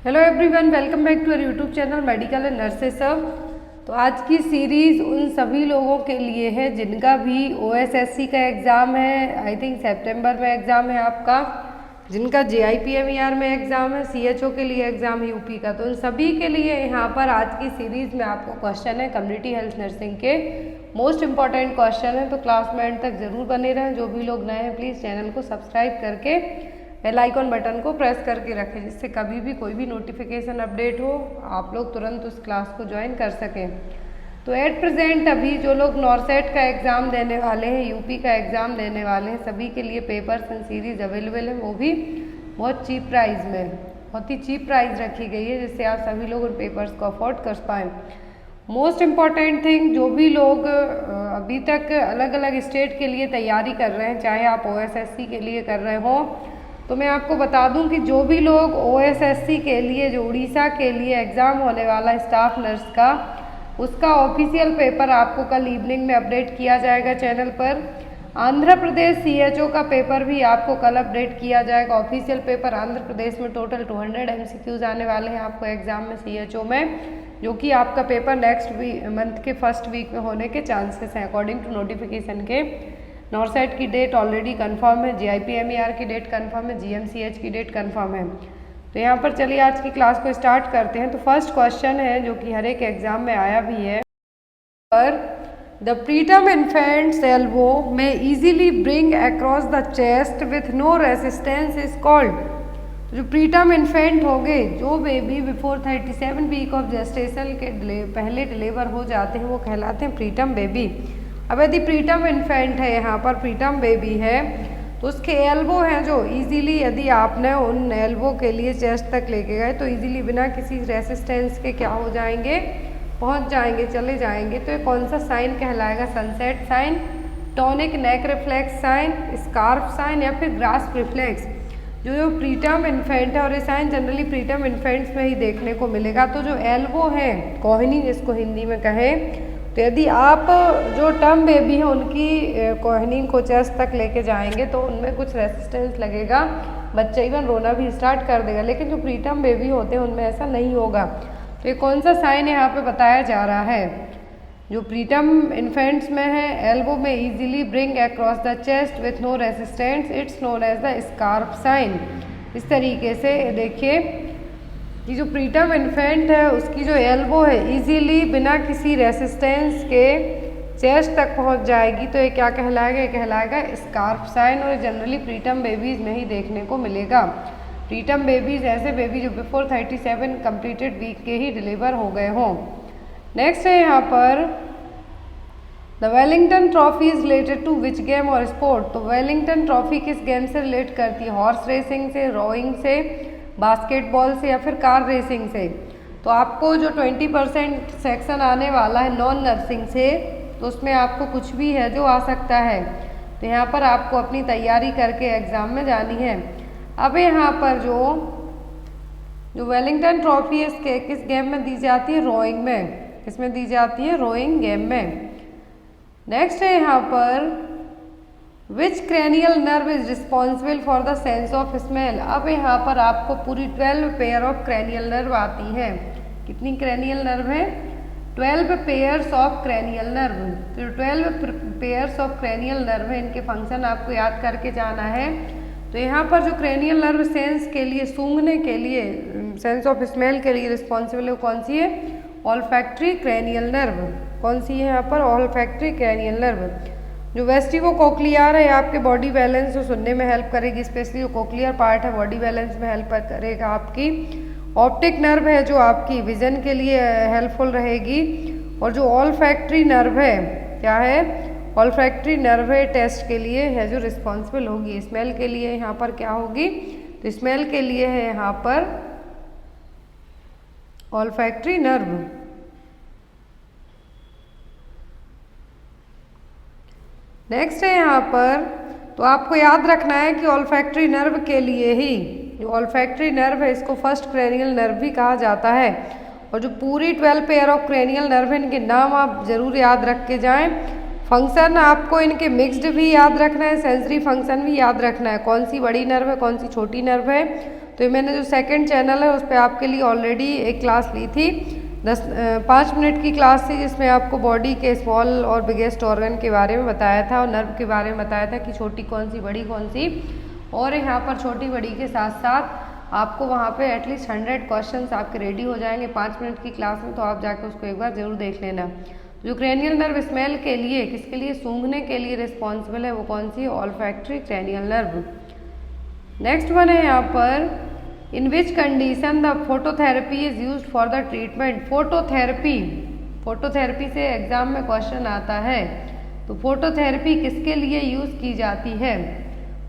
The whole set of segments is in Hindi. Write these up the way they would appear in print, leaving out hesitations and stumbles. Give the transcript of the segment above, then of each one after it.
Hello everyone, welcome back to our YouTube channel medical and nurses सब। तो आज की सीरीज़ उन सभी लोगों के लिए है जिनका भी ओएसएससी का एग्ज़ाम है। आई थिंक सितंबर में एग्ज़ाम है आपका, जिनका जेआईपीएमईआर में एग्ज़ाम है, सीएचओ के लिए एग्ज़ाम है यूपी का। तो उन सभी के लिए यहाँ पर आज की सीरीज़ में आपको क्वेश्चन है कम्युनिटी हेल्थ नर्सिंग के मोस्ट इंपॉर्टेंट क्वेश्चन है। तो क्लास में एंड तक ज़रूर बने रहें। जो भी लोग नए हैं प्लीज़ चैनल को सब्सक्राइब करके बेल आइकॉन बटन को प्रेस करके रखें, जिससे कभी भी कोई भी नोटिफिकेशन अपडेट हो आप लोग तुरंत उस क्लास को ज्वाइन कर सकें। तो एट प्रेजेंट अभी जो लोग नॉर्सेट का एग्ज़ाम देने वाले हैं, यूपी का एग्ज़ाम देने वाले हैं, सभी के लिए पेपर्स एंड सीरीज अवेलेबल है, वो भी बहुत चीप प्राइस में, बहुत ही चीप प्राइस रखी गई है, जिससे आप सभी लोग उन पेपर्स को अफोर्ड कर पाएँ। मोस्ट इम्पॉर्टेंट थिंग, जो भी लोग अभी तक अलग अलग स्टेट के लिए तैयारी कर रहे हैं, चाहे आप ओएसएससी के लिए कर रहे हों, तो मैं आपको बता दूं कि जो भी लोग ओएसएससी के लिए, जो उड़ीसा के लिए एग्ज़ाम होने वाला स्टाफ नर्स का, उसका ऑफिशियल पेपर आपको कल इवनिंग में अपडेट किया जाएगा चैनल पर। आंध्र प्रदेश सीएचओ का पेपर भी आपको कल अपडेट किया जाएगा, ऑफिशियल पेपर। आंध्र प्रदेश में टोटल 200 एमसीक्यूज आने वाले हैं आपको एग्ज़ाम में सीएचओ में, जो कि आपका पेपर नेक्स्ट मंथ के फर्स्ट वीक में होने के चांसेस हैं अकॉर्डिंग टू नोटिफिकेशन के। नॉर्सेट की डेट ऑलरेडी कंफर्म है, जेआईपीएमईआर की डेट कंफर्म है, जीएमसीएच की डेट कंफर्म है। तो यहाँ पर चलिए आज की क्लास को स्टार्ट करते हैं। तो फर्स्ट क्वेश्चन है जो कि हर एक एग्जाम में आया भी है, पर द प्रीटर्म इन्फेंट्स एल्बो में easily bring across the chest with no resistance is called. जो प्रीटर्म इन्फेंट हो गए, जो baby before 37 week of gestation के पहले डिलीवर हो जाते हैं, वो कहलाते हैं प्रीटर्म बेबी। अब यदि प्रीटर्म इन्फेंट है, यहाँ पर प्रीटर्म बेबी है, तो उसके एल्बो हैं जो इजीली, यदि आपने उन एल्बो के लिए चेस्ट तक लेके गए तो इजीली बिना किसी रेसिस्टेंस के क्या हो जाएंगे, पहुँच जाएंगे, चले जाएंगे। तो ये कौन सा साइन कहलाएगा? सनसेट साइन, टॉनिक नेक रिफ्लेक्स साइन, स्कार्फ साइन, या फिर ग्रास्प रिफ्लेक्स। जो प्रीटर्म इन्फेंट है, और ये साइन जनरली प्रीटर्म इन्फेंट्स में ही देखने को मिलेगा। तो जो एल्बो है, कोहनी जिसको हिंदी में कहें, तो यदि आप जो टर्म बेबी है उनकी कोहनी को चेस्ट तक लेके जाएंगे तो उनमें कुछ रेसिस्टेंस लगेगा, बच्चा इवन रोना भी स्टार्ट कर देगा। लेकिन जो प्रीटर्म बेबी होते हैं उनमें ऐसा नहीं होगा। तो ये कौन सा साइन यहाँ पे बताया जा रहा है? जो प्रीटर्म इन्फेंट्स में है, एल्बो में easily bring across the chest with no resistance, it's known as the scarf sign. इस तरीके से देखिए कि जो प्रीटर्म इन्फेंट है उसकी जो एल्बो है इजीली बिना किसी रेसिस्टेंस के चेस्ट तक पहुंच जाएगी, तो ये क्या कहलाएगा? ये कहलाएगा स्कार्फ साइन। और जनरली प्रीटर्म बेबीज में ही देखने को मिलेगा। प्रीटर्म बेबीज ऐसे बेबी जो बिफोर 37 कंप्लीटेड वीक के ही डिलीवर हो गए हों। नेक्स्ट है यहाँ पर the Wellington trophy is related to which game और स्पोर्ट। तो वेलिंगटन ट्रॉफी किस गेम से रिलेट करती है? हॉर्स रेसिंग से, रोइंग से, बास्केटबॉल से, या फिर कार रेसिंग से। तो आपको जो 20% सेक्शन आने वाला है नॉन नर्सिंग से, तो उसमें आपको कुछ भी है जो आ सकता है। तो यहाँ पर आपको अपनी तैयारी करके एग्ज़ाम में जानी है। अब यहाँ पर जो वेलिंगटन ट्रॉफी है इसके किस गेम में दी जाती है? रोइंग में। किसमें दी जाती है? रोइंग गेम में। नेक्स्ट है यहाँ पर which cranial nerve is responsible for the sense of smell. अब यहाँ पर आपको पूरी 12 पेयर ऑफ क्रेनियल नर्व आती हैं। कितनी क्रेनियल नर्व है? 12 पेयर्स ऑफ क्रेनियल नर्व। तो 12 पेयर्स ऑफ क्रेनियल नर्व है, इनके फंक्शन आपको याद करके जाना है। तो यहाँ पर जो क्रेनियल नर्व सेंस के लिए, सूंघने के लिए, सेंस ऑफ स्मेल के लिए रिस्पॉन्सिबल है, कौन सी है? Olfactory cranial nerve. कौन सी है यहाँ पर? Olfactory cranial nerve. जो वेस्टिबो कोक्लियर है आपके बॉडी बैलेंस को सुनने में हेल्प करेगी, स्पेशली जो कोक्लियर पार्ट है बॉडी बैलेंस में हेल्प करेगा आपकी। ऑप्टिक नर्व है जो आपकी विजन के लिए हेल्पफुल रहेगी। और जो ऑल्फैक्टरी नर्व है, क्या है? ऑल्फैक्टरी नर्व है, टेस्ट के लिए है जो रिस्पॉन्सिबल होगी। स्मेल के लिए यहाँ पर क्या होगी? तो स्मेल के लिए है यहाँ पर ऑल्फैक्टरी नर्व। नेक्स्ट है यहाँ पर, तो आपको याद रखना है कि ऑल्फैक्टरी नर्व के लिए ही, जो ऑल्फैक्टरी नर्व है इसको फर्स्ट क्रेनियल नर्व भी कहा जाता है। और जो पूरी 12 पेयर ऑफ क्रेनियल नर्व है, इनके नाम आप जरूर याद रख के जाएं। फंक्शन आपको इनके मिक्स्ड भी याद रखना है, सेंसरी फंक्शन भी याद रखना है। कौन सी बड़ी नर्व है, कौन सी छोटी नर्व है। तो मैंने जो सेकंड चैनल है उस पर आपके लिए ऑलरेडी एक क्लास ली थी, 5 मिनट की क्लास थी, जिसमें आपको बॉडी के स्मॉल और बिगेस्ट ऑर्गन के बारे में बताया था और नर्व के बारे में बताया था कि छोटी कौन सी बड़ी कौन सी। और यहाँ पर छोटी बड़ी के साथ साथ आपको वहाँ पे एटलीस्ट 100 क्वेश्चंस आपके रेडी हो जाएंगे 5 मिनट की क्लास में, तो आप जाके उसको एक बार ज़रूर देख लेना। जो क्रेनियल नर्व स्मेल के लिए, किसके लिए, सूंघने के लिए रिस्पॉन्सिबल है, वो कौन सी, olfactory cranial nerve. Next one है यहाँ पर, in which condition the phototherapy is use for the treatment. Phototherapy से एग्जाम में क्वेश्चन आता है, तो फोटोथेरेपी किसके लिए यूज की जाती है।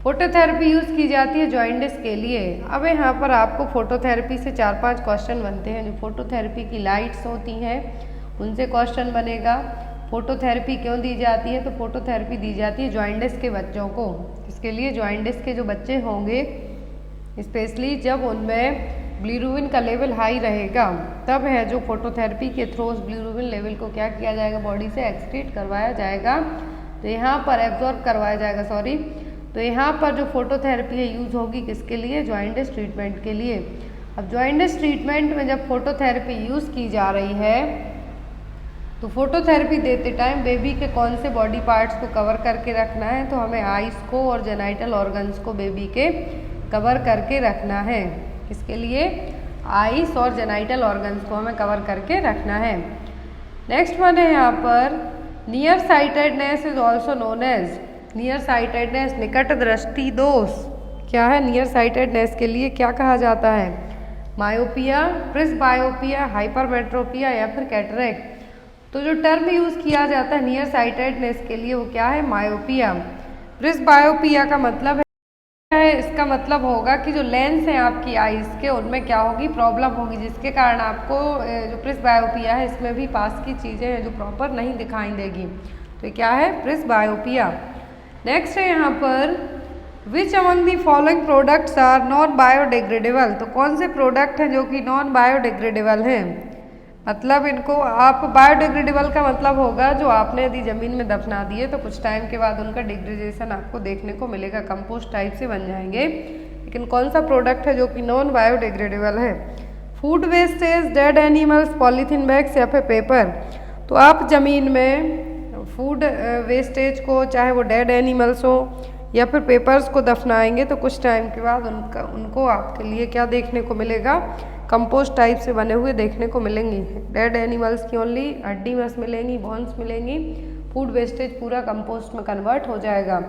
फोटोथेरेपी यूज की जाती है जॉइंटिस के लिए। अब यहाँ पर आपको फोटोथेरेपी से 4-5 क्वेश्चन बनते हैं। जो फोटोथेरेपी की लाइट्स होती हैं उनसे क्वेश्चन बनेगा। फोटोथेरेपी क्यों दी जाती है, तो फोटोथेरेपी दी जाती है जॉइंटिस के बच्चों को। इसके लिए जॉइंटिस के जो बच्चे होंगे, स्पेशली जब उनमें बिलीरुबिन का लेवल हाई रहेगा, तब है जो फोटोथेरेपी के थ्रू उस बिलीरुबिन लेवल को क्या किया जाएगा, बॉडी से एक्सक्रीट करवाया जाएगा, तो यहाँ पर एब्जॉर्ब करवाया जाएगा, सॉरी। तो यहाँ पर जो फोटोथेरेपी है यूज़ होगी किसके लिए, जॉइंटिस ट्रीटमेंट के लिए। अब जॉइंटिस ट्रीटमेंट में जब फोटोथेरेपी यूज़ की जा रही है, तो फोटोथेरेपी देते टाइम बेबी के कौन से बॉडी पार्ट्स को कवर करके रखना है, तो हमें आइस को और जेनाइटल ऑर्गन्स को बेबी के कवर करके रखना है। इसके लिए आइस और जेनाइटल ऑर्गन्स को हमें कवर करके रखना है। नेक्स्ट वन है यहाँ पर, nearsightedness is also known as, nearsightedness निकट दृष्टि दोष क्या है, नियर साइटेडनेस के लिए क्या कहा जाता है, मायोपिया, प्रिस्बायोपिया, हाइपरमेट्रोपिया या फिर कैटरेक्ट। तो जो टर्म यूज़ किया जाता है नियर साइटेडनेस के लिए वो क्या है, मायोपिया। प्रिस्बायोपिया का मतलब है, इसका मतलब होगा कि जो लेंस है आपकी आइज के उनमें क्या होगी, प्रॉब्लम होगी, जिसके कारण आपको जो प्रिस्बायोपिया है इसमें भी पास की चीज़ें हैं जो प्रॉपर नहीं दिखाई देगी। तो क्या है, प्रिस्बायोपिया। नेक्स्ट है यहाँ पर, which among the following products are non biodegradable. तो कौन से प्रोडक्ट हैं जो कि नॉन बायोडिग्रेडेबल हैं, मतलब इनको आप, बायोडिग्रेडेबल का मतलब होगा जो आपने यदि ज़मीन में दफना दिए तो कुछ टाइम के बाद उनका डिग्रेडेशन आपको देखने को मिलेगा, कंपोस्ट टाइप से बन जाएंगे। लेकिन कौन सा प्रोडक्ट है जो कि नॉन बायोडिग्रेडेबल है, food wastage, dead animals, polythene bags या फिर पेपर। तो आप ज़मीन में फूड वेस्टेज को, चाहे वो डेड एनिमल्स हो या फिर पेपर्स को दफनाएंगे, तो कुछ टाइम के बाद उनको आपके लिए क्या देखने को मिलेगा, कंपोस्ट टाइप से बने हुए देखने को मिलेंगी। डेड एनिमल्स की ओनली हड्डी मस मिलेंगी, बोन्स मिलेंगी, फूड वेस्टेज पूरा कंपोस्ट में कन्वर्ट हो जाएगा।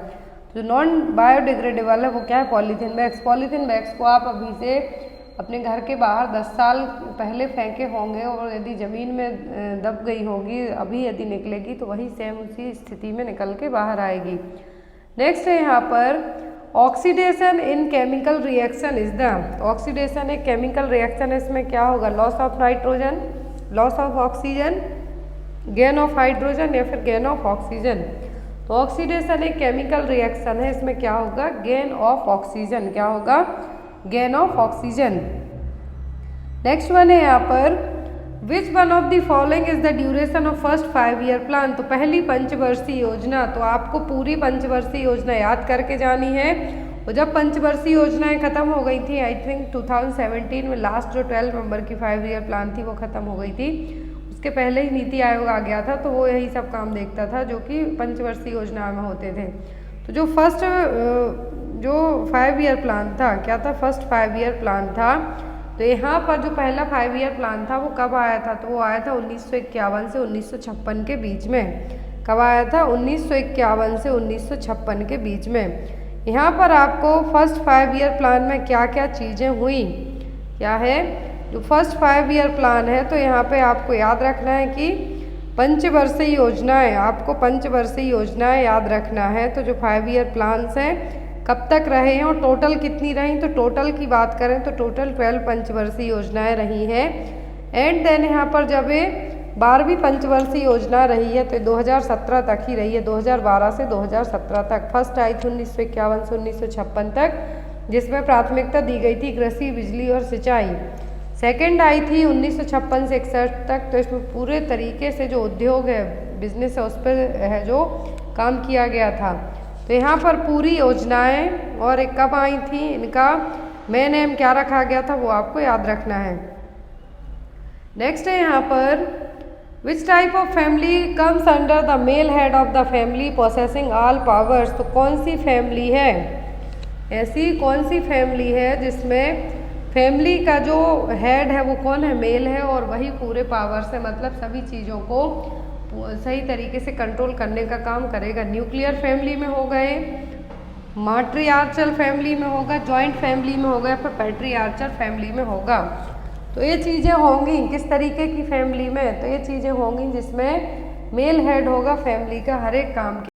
जो नॉन बायोडिग्रेडेबल है वो क्या है, पॉलीथीन बैग्स। पॉलीथीन बैग्स को आप अभी से अपने घर के बाहर 10 साल पहले फेंके होंगे और यदि ज़मीन में दब गई होगी, अभी यदि निकलेगी तो वही सेम उसी स्थिति में निकल के बाहर आएगी। नेक्स्ट है यहाँ पर, oxidation in chemical reaction is the, oxidation एक केमिकल रिएक्शन है, इसमें क्या होगा, loss of nitrogen, loss of oxygen, gain of hydrogen या फिर गेन ऑफ ऑक्सीजन। तो ऑक्सीडेशन एक केमिकल रिएक्शन है, इसमें क्या होगा, गेन ऑफ ऑक्सीजन, क्या होगा, gain of oxygen. Next one है यहाँ पर, which one of the following is the duration of first 5 year plan. तो पहली पंचवर्षीय योजना, तो आपको पूरी पंचवर्षीय योजना याद करके जानी है। और जब पंचवर्षीय योजनाएं खत्म हो गई थी, आई थिंक 2017 में लास्ट जो 12 नंबर की 5 ईयर प्लान थी वो खत्म हो गई थी, उसके पहले ही नीति आयोग आ गया था, तो वो यही सब काम देखता था जो कि पंचवर्षीय योजना में होते थे। तो जो फर्स्ट जो 5 ईयर प्लान था, क्या था, फर्स्ट 5 ईयर प्लान था। तो यहाँ पर जो पहला 5 ईयर प्लान था वो कब आया था, तो वो आया था 1951 से 1956 के बीच में। कब आया था, 1951 से 1956 के बीच में। यहाँ पर आपको फर्स्ट 5 ईयर प्लान में क्या क्या चीज़ें हुई, क्या है, जो फर्स्ट 5 ईयर प्लान है, तो यहाँ पे आपको याद रखना है कि पंचवर्षीय योजनाएं, आपको पंचवर्षीय योजनाएं याद रखना है। तो जो 5 ईयर प्लान्स हैं कब तक रहे हैं और टोटल कितनी रही, तो टोटल की बात करें तो टोटल 12 पंचवर्षीय योजनाएं रही हैं। एंड देन यहाँ पर जब ये 12वीं पंचवर्षीय योजना रही है तो 2017 तक ही रही है, 2012 से 2017 तक। फर्स्ट आई थी 1951 से 1956 तक, जिसमें प्राथमिकता दी गई थी कृषि, बिजली और सिंचाई। सेकेंड आई थी 1956 से 61 तक, तो इसमें पूरे तरीके से जो उद्योग है, बिजनेस है, उस पर है जो काम किया गया था। तो यहाँ पर पूरी योजनाएं और एक कब आई थी, इनका मेन एम क्या रखा गया था वो आपको याद रखना है। नेक्स्ट है यहाँ पर which type of family comes under the male head of the family possessing all powers. तो कौन सी फैमिली है, ऐसी कौन सी फैमिली है जिसमें फैमिली का जो हेड है वो कौन है, मेल है, और वही पूरे पावर्स है, मतलब सभी चीज़ों को सही तरीके से कंट्रोल करने का काम करेगा। न्यूक्लियर फैमिली में हो गए, मैट्रियार्चल फैमिली में होगा, जॉइंट फैमिली में होगा, या फिर पैट्रियार्चल फैमिली में होगा। तो ये चीज़ें होंगी किस तरीके की फैमिली में, तो ये चीज़ें होंगी जिसमें मेल हेड होगा फैमिली का हर एक काम की।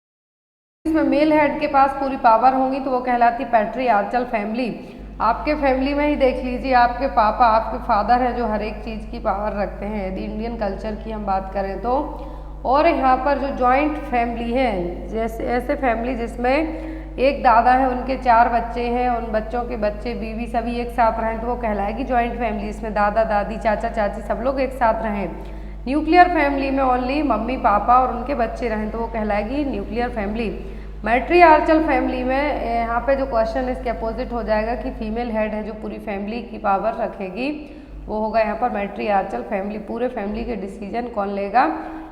इसमें मेल हेड के पास पूरी पावर होंगी तो वो कहलाती है पैट्रियार्चल फैमिली। आपके फैमिली में ही देख लीजिए, आपके पापा, आपके फादर हैं जो हर एक चीज़ की पावर रखते हैं यदि इंडियन कल्चर की हम बात करें तो। और यहाँ पर जो जॉइंट फैमिली है, जैसे ऐसे फैमिली जिसमें एक दादा है, उनके 4 बच्चे हैं, उन बच्चों के बच्चे बीवी सभी एक साथ रहें तो वो कहलाएगी जॉइंट फैमिली। इसमें दादा दादी चाचा चाची सब लोग एक साथ रहें। न्यूक्लियर फैमिली में ओनली मम्मी पापा और उनके बच्चे रहें तो वो कहलाएगी न्यूक्लियर फैमिली। मैट्रियार्चल फैमिली में यहाँ पे जो क्वेश्चन इसके अपोजिट हो जाएगा कि फीमेल हेड है जो पूरी फैमिली की पावर रखेगी, वो होगा यहाँ पर मैट्रियार्चल फैमिली। पूरे फैमिली के डिसीजन कौन लेगा,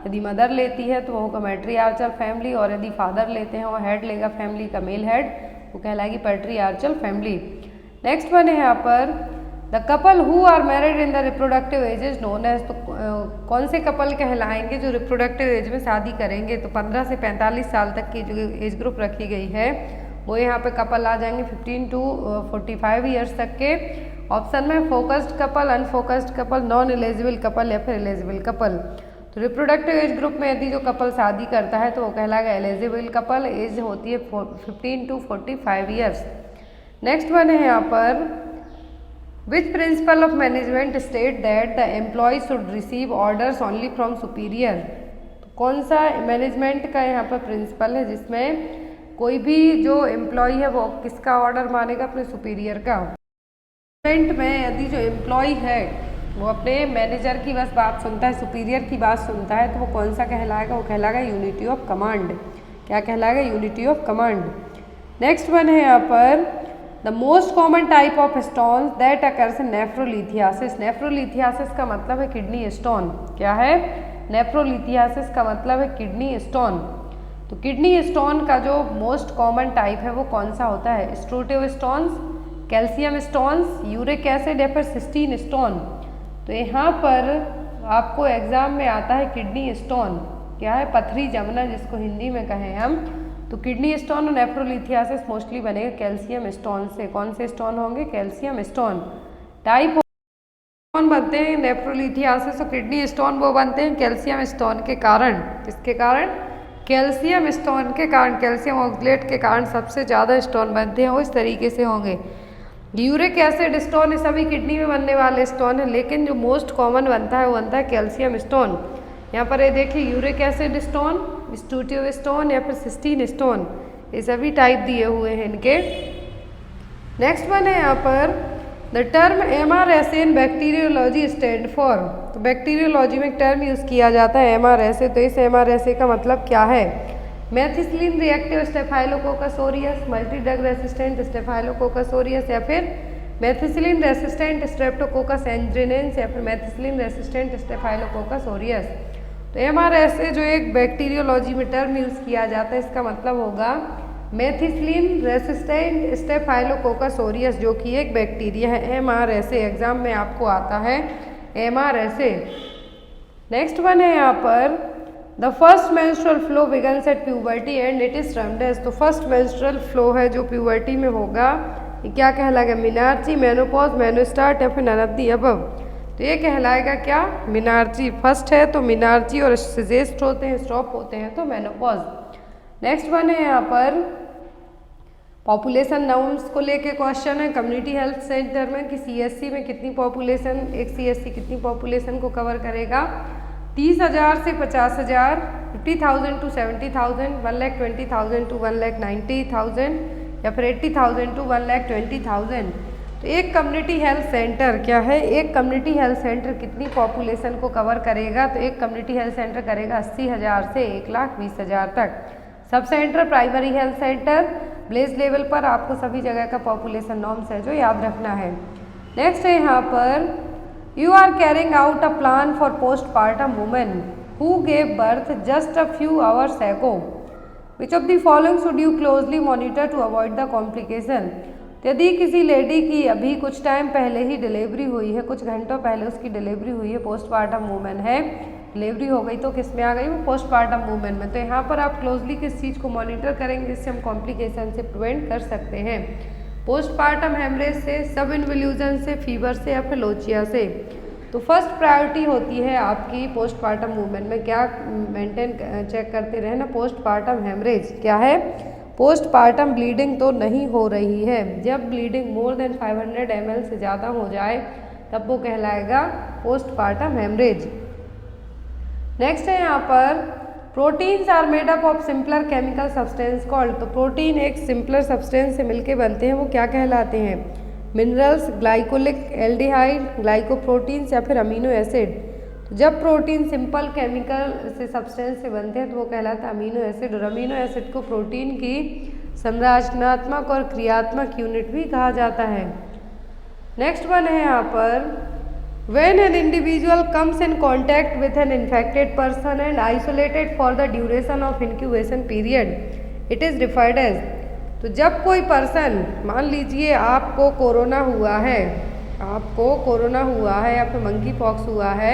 यदि मदर लेती है तो वो होगा मैट्रियार्चल फैमिली, और यदि फादर लेते हैं वो हेड लेगा फैमिली का, मेल हेड, वो कहलाएगी पैट्रियार्चल फैमिली। नेक्स्ट वन है यहाँ पर the couple who are married in the reproductive age is known as. तो कौन से कपल कहलाएंगे जो रिप्रोडक्टिव एज में शादी करेंगे, तो 15 से 45 साल तक की जो एज ग्रुप रखी गई है वो यहाँ पे कपल आ जाएंगे 15 to 45 ईयर्स तक के। ऑप्शन में focused couple, unfocused couple, non eligible couple या फिर एलिजिबल कपल। तो रिप्रोडक्टिव एज ग्रुप में यदि जो कपल शादी करता है तो वो कहलाएगा एलिजिबल कपल, एज होती है 15 to 45 ईयर्स। नेक्स्ट वन है यहाँ पर which principle of management state that the employ should receive orders only from superior. तो कौन सा मैनेजमेंट का यहाँ पर प्रिंसिपल है जिसमें कोई भी जो एम्प्लॉय है वो किसका ऑर्डर मानेगा, अपने सुपीरियर का। मैनेजमेंट में यदि जो एम्प्लॉय है वो अपने मैनेजर की बस बात सुनता है, सुपीरियर की बात सुनता है, तो वो कौन सा कहलाएगा, वो कहलाएगा यूनिटी ऑफ कमांड। क्या कहलाएगा, unity of command. Next one है यहाँ पर the most common type of stone that occurs in nephrolithiasis. Nephrolithiasis का मतलब है किडनी स्टोन। क्या है, नेफ्रोलिथियासिस का मतलब है किडनी स्टोन। तो किडनी स्टोन का जो मोस्ट कॉमन टाइप है वो कौन सा होता है, struvite stones, calcium stones, uric acid या फिर सिस्टीन स्टोन। तो यहाँ पर आपको एग्जाम में आता है किडनी स्टोन। क्या है, पथरी जमना जिसको हिंदी में कहें हम। तो किडनी स्टोन और नेफ्रोलिथियासिस मोस्टली बनेगा कैल्शियम स्टोन से। कौन से स्टोन होंगे, कैल्शियम स्टोन। टाइप स्टोन बनते हैं नेफ्रोलिथियासिस और किडनी स्टोन वो बनते हैं कैल्शियम स्टोन के कारण। किसके कारण, कैल्शियम स्टोन के कारण, कैल्शियम ऑक्सलेट के कारण सबसे ज़्यादा स्टोन बनते हैं वो इस तरीके से होंगे। यूरिक एसिड स्टोन ये सभी किडनी में बनने वाले स्टोन है, लेकिन जो मोस्ट कॉमन बनता है वो बनता है कैल्शियम स्टोन। यहाँ पर ये देखिए यूरिक एसिड स्टोन, स्टूटिव स्टोन या फिर सिस्टीन स्टोन, ये सभी टाइप दिए हुए हैं इनके। नेक्स्ट वन है यहाँ पर the term MRSA in bacteriology stand for. तो बैक्टीरियोलॉजी में एक टर्म यूज़ किया जाता है MRSA। तो इस MRSA का मतलब क्या है, methicillin reactive staphylococcus aureus, multi drug resistant staphylococcus aureus, या फिर मेथिसिलिन रेसिस्टेंट स्ट्रेप्टोकोकस एंड्रेनेंस, या फिर मेथिसिलिन रेसिस्टेंट स्टेफाइलोकोकस ऑरियस। तो MRSA जो एक बैक्टीरियोलॉजी में टर्म यूज़ किया जाता है इसका मतलब होगा मेथिसिलिन रेसिस्टेंट स्टेफाइलोकोकस ऑरियस, जो कि एक बैक्टीरिया है। MRSA एग्जाम में आपको आता है MRSA। नेक्स्ट वन है यहाँ पर the first menstrual flow begins at puberty and it is termed as. तो फर्स्ट मेंस्ट्रुअल फ्लो है जो प्यूबर्टी में होगा, ये क्या कहलाएगा, मिनार्ची, मेनोपॉज, मेनोस्टार्ट या फिर नन ऑफ द अबव। तो ये कहलाएगा क्या, मिनार्ची। फर्स्ट है तो मिनार्ची और सिजेस्ट होते हैं, स्टॉप होते हैं तो मेनोपॉज। नेक्स्ट वन है यहाँ पर पॉपुलेशन नाउन्स को लेके क्वेश्चन है कम्युनिटी हेल्थ सेंटर में कि CSC में कितनी पॉपुलेशन, एक CSC कितनी पॉपुलेशन को कवर करेगा। 30,000 से 50,000, 50,000 to 70,000, 1,20,000 to 1,90,000 या फिर 80,000 to 1,20,000। तो एक कम्युनिटी हेल्थ सेंटर क्या है, एक कम्युनिटी हेल्थ सेंटर कितनी पॉपुलेशन को कवर करेगा, तो एक कम्युनिटी हेल्थ सेंटर करेगा 80,000 से 1,20,000 तक। Sub centre primary health centre village level पर आपको सभी जगह का पॉपुलेशन नॉर्म्स है जो याद रखना है। नेक्स्ट है यहाँ पर you are carrying out a plan for postpartum women who gave birth just a few hours ago, which of the following should you closely monitor to avoid the complication. यदि किसी लेडी की अभी कुछ टाइम पहले ही डिलीवरी हुई है, कुछ घंटों पहले उसकी डिलीवरी हुई है, पोस्टपार्टम वुमेन है, डिलीवरी हो गई तो किस में आ गई, वो पोस्टपार्टम वुमेन में। तो यहाँ पर आप क्लोजली किस चीज़ को मॉनिटर करेंगे जिससे हम कॉम्प्लिकेशन से प्रिवेंट कर सकते हैं, पोस्टपार्टम हेमरेज से, सब इन्वल्यूजन से, फीवर से या फिर लोचिया से। तो फर्स्ट प्रायोरिटी होती है आपकी पोस्टपार्टम वुमेन में क्या मेंटेन चेक करते रहे ना, पोस्टपार्टम हेमरेज क्या है, पोस्टपार्टम ब्लीडिंग तो नहीं हो रही है। जब ब्लीडिंग मोर देन 500 ml से ज़्यादा हो जाए तब वो कहलाएगा पोस्टपार्टम हेमरेज। नेक्स्ट है यहाँ पर proteins are made up of simpler chemical substance called. तो प्रोटीन एक सिंपलर सब्सटेंस से मिलके बनते हैं, वो क्या कहलाते हैं, मिनरल्स, ग्लाइकोलिक, एल्डिहाइड, ग्लाइकोप्रोटीन्स या फिर अमीनो एसिड। तो जब प्रोटीन सिंपल केमिकल से सब्सटेंस से बनते हैं तो वो कहलाता है अमीनो एसिड, और अमीनो एसिड को प्रोटीन की संरचनात्मक और क्रियात्मक यूनिट भी कहा जाता है। नेक्स्ट वन है यहाँ पर When an individual comes in contact with an infected person and isolated for the duration of incubation period, it is referred as। तो जब कोई पर्सन, मान लीजिए आपको कोरोना हुआ है, आपको कोरोना हुआ है या फिर मंकी पॉक्स हुआ है,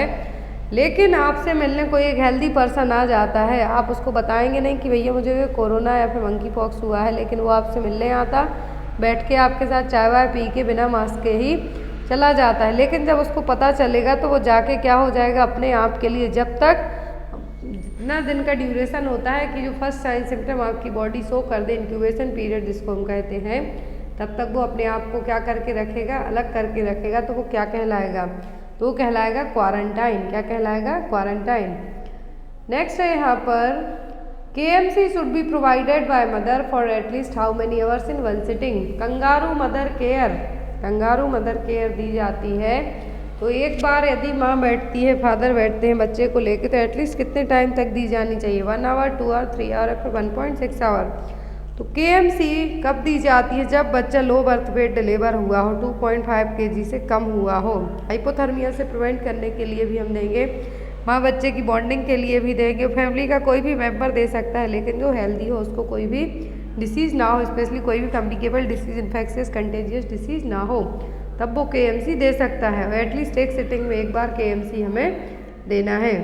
लेकिन आपसे मिलने कोई एक हेल्दी पर्सन आ जाता है, आप उसको बताएंगे नहीं कि भैया मुझे कोरोना या फिर मंकी पॉक्स हुआ है, लेकिन वो आपसे मिलने आता, बैठ के आपके साथ चाय वाय पी के बिना मास्क के ही चला जाता है। लेकिन जब उसको पता चलेगा तो वो जाके क्या हो जाएगा, अपने आप के लिए जब तक इतना दिन का ड्यूरेशन होता है कि जो फर्स्ट साइन सिम्टम आपकी बॉडी शो कर दे, इंक्यूबेशन पीरियड जिसको हम कहते हैं, तब तक वो अपने आप को क्या करके रखेगा, अलग करके रखेगा। तो वो क्या कहलाएगा, तो वो कहलाएगा क्वारंटाइन। क्या कहलाएगा, क्वारंटाइन। नेक्स्ट है यहाँ पर KMC should be provided by mother for at least how many hours in one sitting. Kangaroo mother care, kangaroo mother care दी जाती है। तो एक बार यदि माँ बैठती है, फादर बैठते हैं बच्चे को लेके, तो एटलीस्ट कितने टाइम तक दी जानी चाहिए, 1 आवर, 2 आवर, 3 आवर या फिर 1.6 आवर। तो KMC कब दी जाती है, जब बच्चा लो बर्थ वेट डिलीवर हुआ हो, 2.5 kg से कम हुआ हो। हाइपोथर्मिया से प्रिवेंट करने के लिए भी हम देंगे, माँ बच्चे की बॉन्डिंग के लिए भी देंगे, फैमिली का कोई भी मेंबर दे सकता है, लेकिन जो हेल्दी हो, उसको कोई भी डिसीज़ ना हो, स्पेशली कोई भी communicable disease, infectious contagious disease ना हो, तब वो KMC दे सकता है। और एटलीस्ट एक सिटिंग में एक बार KMC हमें देना है।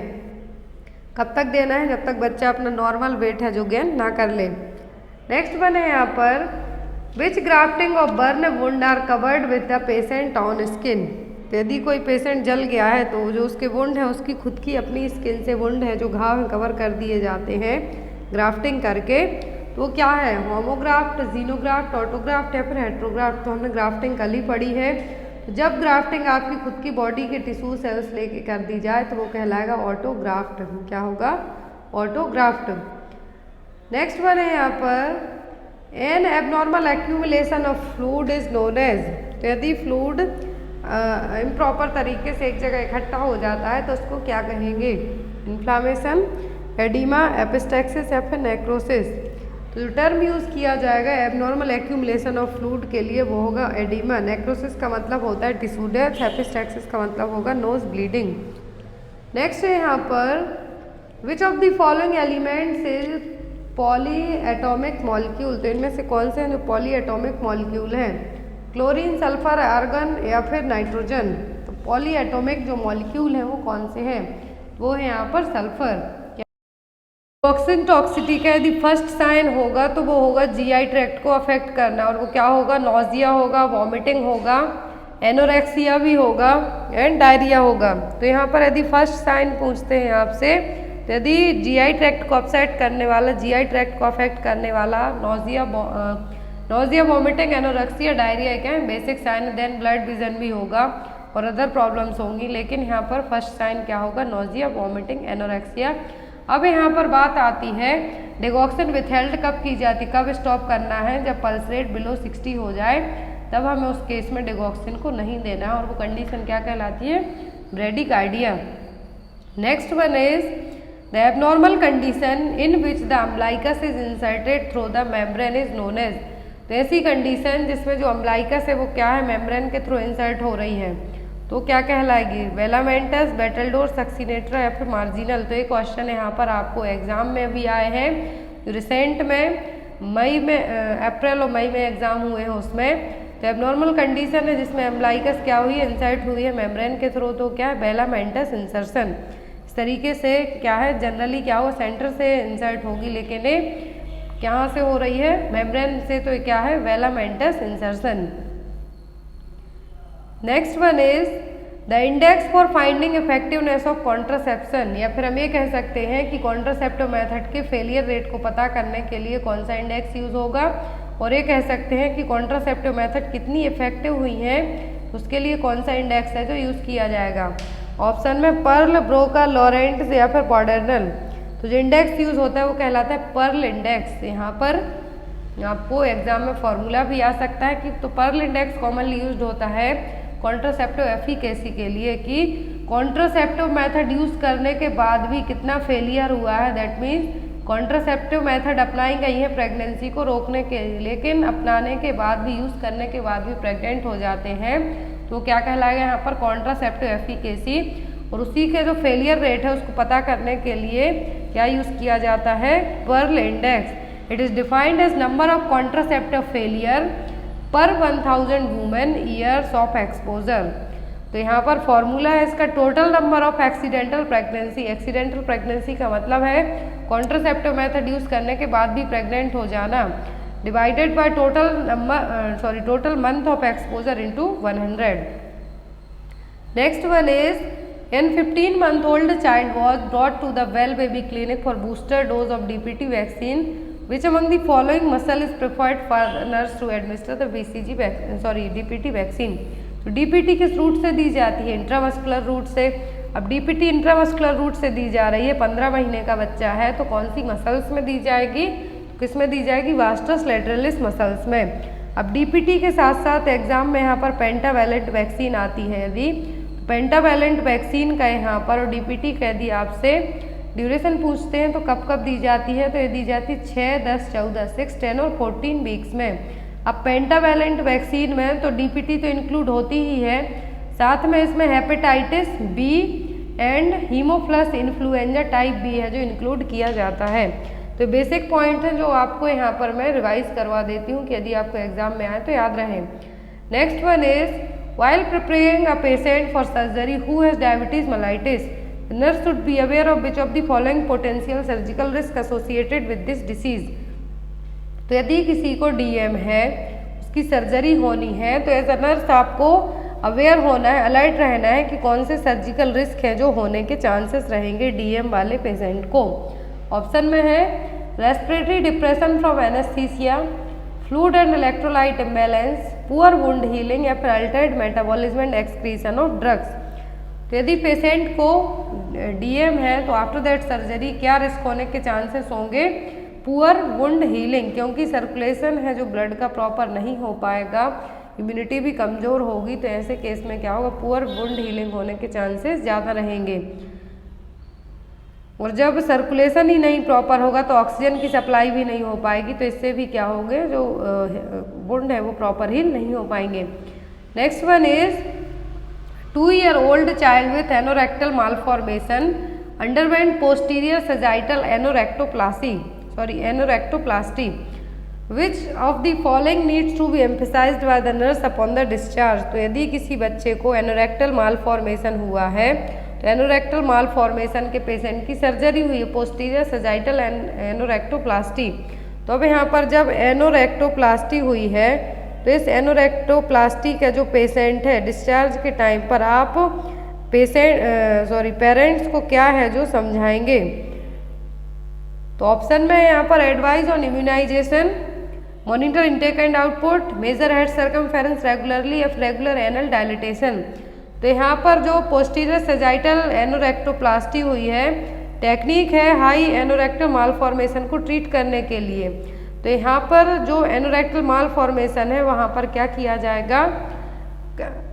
कब तक देना है, जब तक बच्चा अपना नॉर्मल वेट है जो गेन ना कर ले। नेक्स्ट वन है यहाँ पर which grafting of burn wound are covered with the patient on skin. तो यदि कोई पेशेंट जल गया है तो जो उसके वुंड है, उसकी खुद की अपनी स्किन से वुंड है जो घाव कवर कर दिए जाते हैं ग्राफ्टिंग करके। तो क्या है, होमोग्राफ्ट, जीनोग्राफ्ट, ऑटोग्राफ्ट या फिर हेट्रोग्राफ्ट। तो हमने ग्राफ्टिंग कल ही पढ़ी है। जब ग्राफ्टिंग आपकी खुद की बॉडी के टिश्यू सेल्स लेके कर दी जाए तो वो कहलाएगा ऑटोग्राफ्ट। क्या होगा, ऑटोग्राफ्ट। नेक्स्ट वन है यहाँ पर an abnormal accumulation of fluid is known as. तो यदि फ्लूइड इम्प्रॉपर तरीके से एक जगह इकट्ठा हो जाता है तो उसको क्या कहेंगे, इन्फ्लामेशन, एडिमा, एपिस्टैक्सिस या फिर नेक्रोसिस। तो जो टर्म यूज़ किया जाएगा एबनॉर्मल एक्यूमुलेशन ऑफ फ्लूइड के लिए वो होगा एडिमा। नेक्रोसिस का मतलब होता है टिश्यू डेथ, एपिस्टैक्सिस का मतलब होगा नोज ब्लीडिंग। नेक्स्ट है यहाँ पर विच of the following elements is poly atomic molecule. तो इनमें से कौन से हैं जो पॉली एटॉमिक मॉलिक्यूल हैं, क्लोरीन, सल्फर, आर्गन या फिर नाइट्रोजन। तो पॉली एटॉमिक जो मॉलिक्यूल हैं वो कौन से हैं, वो है यहाँ पर सल्फर। टॉक्सिन टॉक्सिटी का यदि फर्स्ट साइन होगा तो वो होगा GI ट्रैक्ट को अफेक्ट करना, और वो क्या होगा, नॉजिया होगा, वॉमिटिंग होगा, एनोरेक्सिया भी होगा एंड डायरिया होगा। तो यहाँ पर यदि फर्स्ट साइन पूछते हैं आपसे, तो यदि GI ट्रैक्ट को अपसेट करने वाला, GI ट्रैक्ट को अफेक्ट करने वाला नॉजिया, वॉमिटिंग, एनोरेक्सिया, डायरिया क्या है basic sign. Then blurred vision भी होगा और अदर प्रॉब्लम्स होंगी, लेकिन यहाँ पर फर्स्ट साइन क्या होगा, नॉजिया, वॉमिटिंग, एनोरेक्सिया। अब यहाँ पर बात आती है डिगॉक्सिन विथहेल्ड कब की जाती, कब स्टॉप करना है, जब पल्स रेट बिलो 60 हो जाए तब हमें उस केस में डिगॉक्सिन को नहीं देना है, और वो कंडीशन क्या कहलाती है, bradycardia. Next one is the abnormal condition in which the umbilicus is inserted through the membrane is known as. तो ऐसी कंडीशन जिसमें जो अम्बलाइकस है वो क्या है, मेम्ब्रेन के थ्रू इंसर्ट हो रही है, तो क्या कहलाएगी, वेलामेंटस, बेटलडोर, सक्सिनेट्रा या फिर मार्जिनल। तो ये क्वेश्चन यहाँ पर आपको एग्जाम में भी आए हैं, रिसेंट में मई में, अप्रैल और मई में एग्जाम हुए हैं उसमें। तो एबनॉर्मल कंडीशन है जिसमें एम्बलाइकस क्या हुई है, इंसर्ट हुई है मेम्ब्रेन के थ्रू, तो क्या है, वेलामेंटस इंसर्शन। इस तरीके से क्या है, जनरली क्या होगा, सेंटर से इंसर्ट होगी, लेकिन ये कहाँ से हो रही है, मेम्ब्रेन से, तो क्या है, velamentous insertion. Next one is the index for finding effectiveness of contraception, या फिर हम ये कह सकते हैं कि कॉन्ट्रासेप्टिव मेथड के फेलियर रेट को पता करने के लिए कौन सा इंडेक्स यूज होगा, और ये कह सकते हैं कि कॉन्ट्रासेप्टिव मेथड कितनी इफेक्टिव हुई है उसके लिए कौन सा इंडेक्स है जो यूज़ किया जाएगा। ऑप्शन में पर्ल, ब्रोका, लॉरेंट्स या फिर पॉडर्नल। तो जो इंडेक्स यूज होता है वो कहलाता है पर्ल इंडेक्स। यहाँ पर आपको एग्जाम में फॉर्मूला भी आ सकता है कि, तो पर्ल इंडेक्स कॉमनली यूज्ड होता है कॉन्ट्रासेप्टिव एफिकेसी के लिए, कि कॉन्ट्रासेप्टिव मेथड यूज करने के बाद भी कितना फेलियर हुआ है, that means contraceptive method apply गई है प्रेगनेंसी को रोकने के लिए, लेकिन अपनाने के बाद भी, यूज करने के बाद भी प्रेग्नेंट हो जाते हैं, तो क्या कहलाएगा यहाँ पर, कॉन्ट्रासेप्टिव एफिकेसी। और उसी के जो फेलियर रेट है उसको पता करने के लिए क्या यूज किया जाता है, Pearl index. It is defined as number of contraceptive failure per 1000 women years of exposure. तो यहाँ पर फॉर्मूला है इसका, total number of accidental pregnancy. Accidental pregnancy का मतलब है कॉन्ट्रासेप्टिव मेथड यूज करने के बाद भी प्रेग्नेंट हो जाना, divided by total month of exposure into 100। Next one is N 15-month-old child was brought to the Well Baby Clinic for booster dose of DPT vaccine. Which among the following muscle is preferred for the nurse to administer the DPT vaccine? तो DPT किस रूट से दी जाती है, इंट्रामस्कुलर रूट से। अब DPT इंट्रामस्कुलर रूट से दी जा रही है, 15 महीने का बच्चा है, तो कौन सी मसल्स में दी जाएगी, तो किस में दी जाएगी, वास्टस लैटरलिस मसल्स में। अब DPT के साथ साथ एग्जाम में यहाँ पर पेंटावैलेंट वैक्सीन आती है, यदि पेंटावैलेंट वैक्सीन का यहाँ पर, और DPT का यदि आपसे ड्यूरेशन पूछते हैं तो कब कब दी जाती है, तो ये दी जाती है 6, 10, 14, 6, 10 और 14 वीक्स में। अब पेंटावैलेंट वैक्सीन में तो DPT तो इंक्लूड होती ही है, साथ में इसमें hepatitis B and haemophilus influenza type B है जो इंक्लूड किया जाता है। तो बेसिक पॉइंट है जो आपको यहाँ पर मैं रिवाइज करवा देती हूँ कि यदि आपको एग्जाम में आए तो याद रहे। Next one is while preparing a patient for surgery who has diabetes mellitus, the nurse should be aware of which of the following potential surgical risk associated with this disease। तो यदि किसी को DM है, उसकी सर्जरी होनी है, तो एज अ नर्स आपको अवेयर होना है, अलर्ट रहना है कि कौन से सर्जिकल रिस्क है जो होने के चांसेस रहेंगे DM वाले पेशेंट को। ऑप्शन में है respiratory depression from anaesthesia, fluid and electrolyte imbalance, poor wound healing या फिर Altered metabolism and excretion of drugs. तो यदि पेशेंट को DM है तो आफ्टर दैट सर्जरी क्या रिस्क होने के चांसेस होंगे, पुअर वुंड हीलिंग, क्योंकि सर्कुलेशन है जो ब्लड का प्रॉपर नहीं हो पाएगा, इम्यूनिटी भी कमज़ोर होगी, तो ऐसे केस में क्या होगा, पुअर वुंड हीलिंग होने के चांसेस ज़्यादा रहेंगे। और जब सर्कुलेशन ही नहीं प्रॉपर होगा तो ऑक्सीजन की सप्लाई भी नहीं हो पाएगी, तो इससे भी क्या होंगे, जो वुंड है वो प्रॉपर हील नहीं हो पाएंगे। Next one is 2-year-old child with anorectal malformation underwent posterior sagittal anorectoplasty. Which of the following needs to be emphasised by the nurse upon the discharge. तो यदि किसी बच्चे को एनोरेक्टल मालफॉर्मेशन हुआ है, तो एनोरेक्टल मालफॉर्मेशन के पेशेंट की सर्जरी हुई है, पोस्टीरियर सजाइटल एनोरेक्टोप्लास्टी। तो अब यहाँ पर जब एनोरेक्टोप्लास्टी हुई है, तो इस एनोरेक्टोप्लास्टी का जो पेशेंट है, डिस्चार्ज के टाइम पर आप पेरेंट्स को क्या है जो समझाएंगे। तो ऑप्शन में यहाँ पर advise on immunisation, monitor intake and output, measure head circumference regularly, F regular anal dilatation. तो यहाँ पर जो पोस्टीरियर सजाइटल एनोरेक्टोप्लास्टी हुई है, टेक्निक है हाई एनोरेक्टल मालफॉर्मेशन को ट्रीट करने के लिए। तो यहाँ पर जो एनोरेक्टल मालफॉर्मेशन है वहाँ पर क्या किया जाएगा,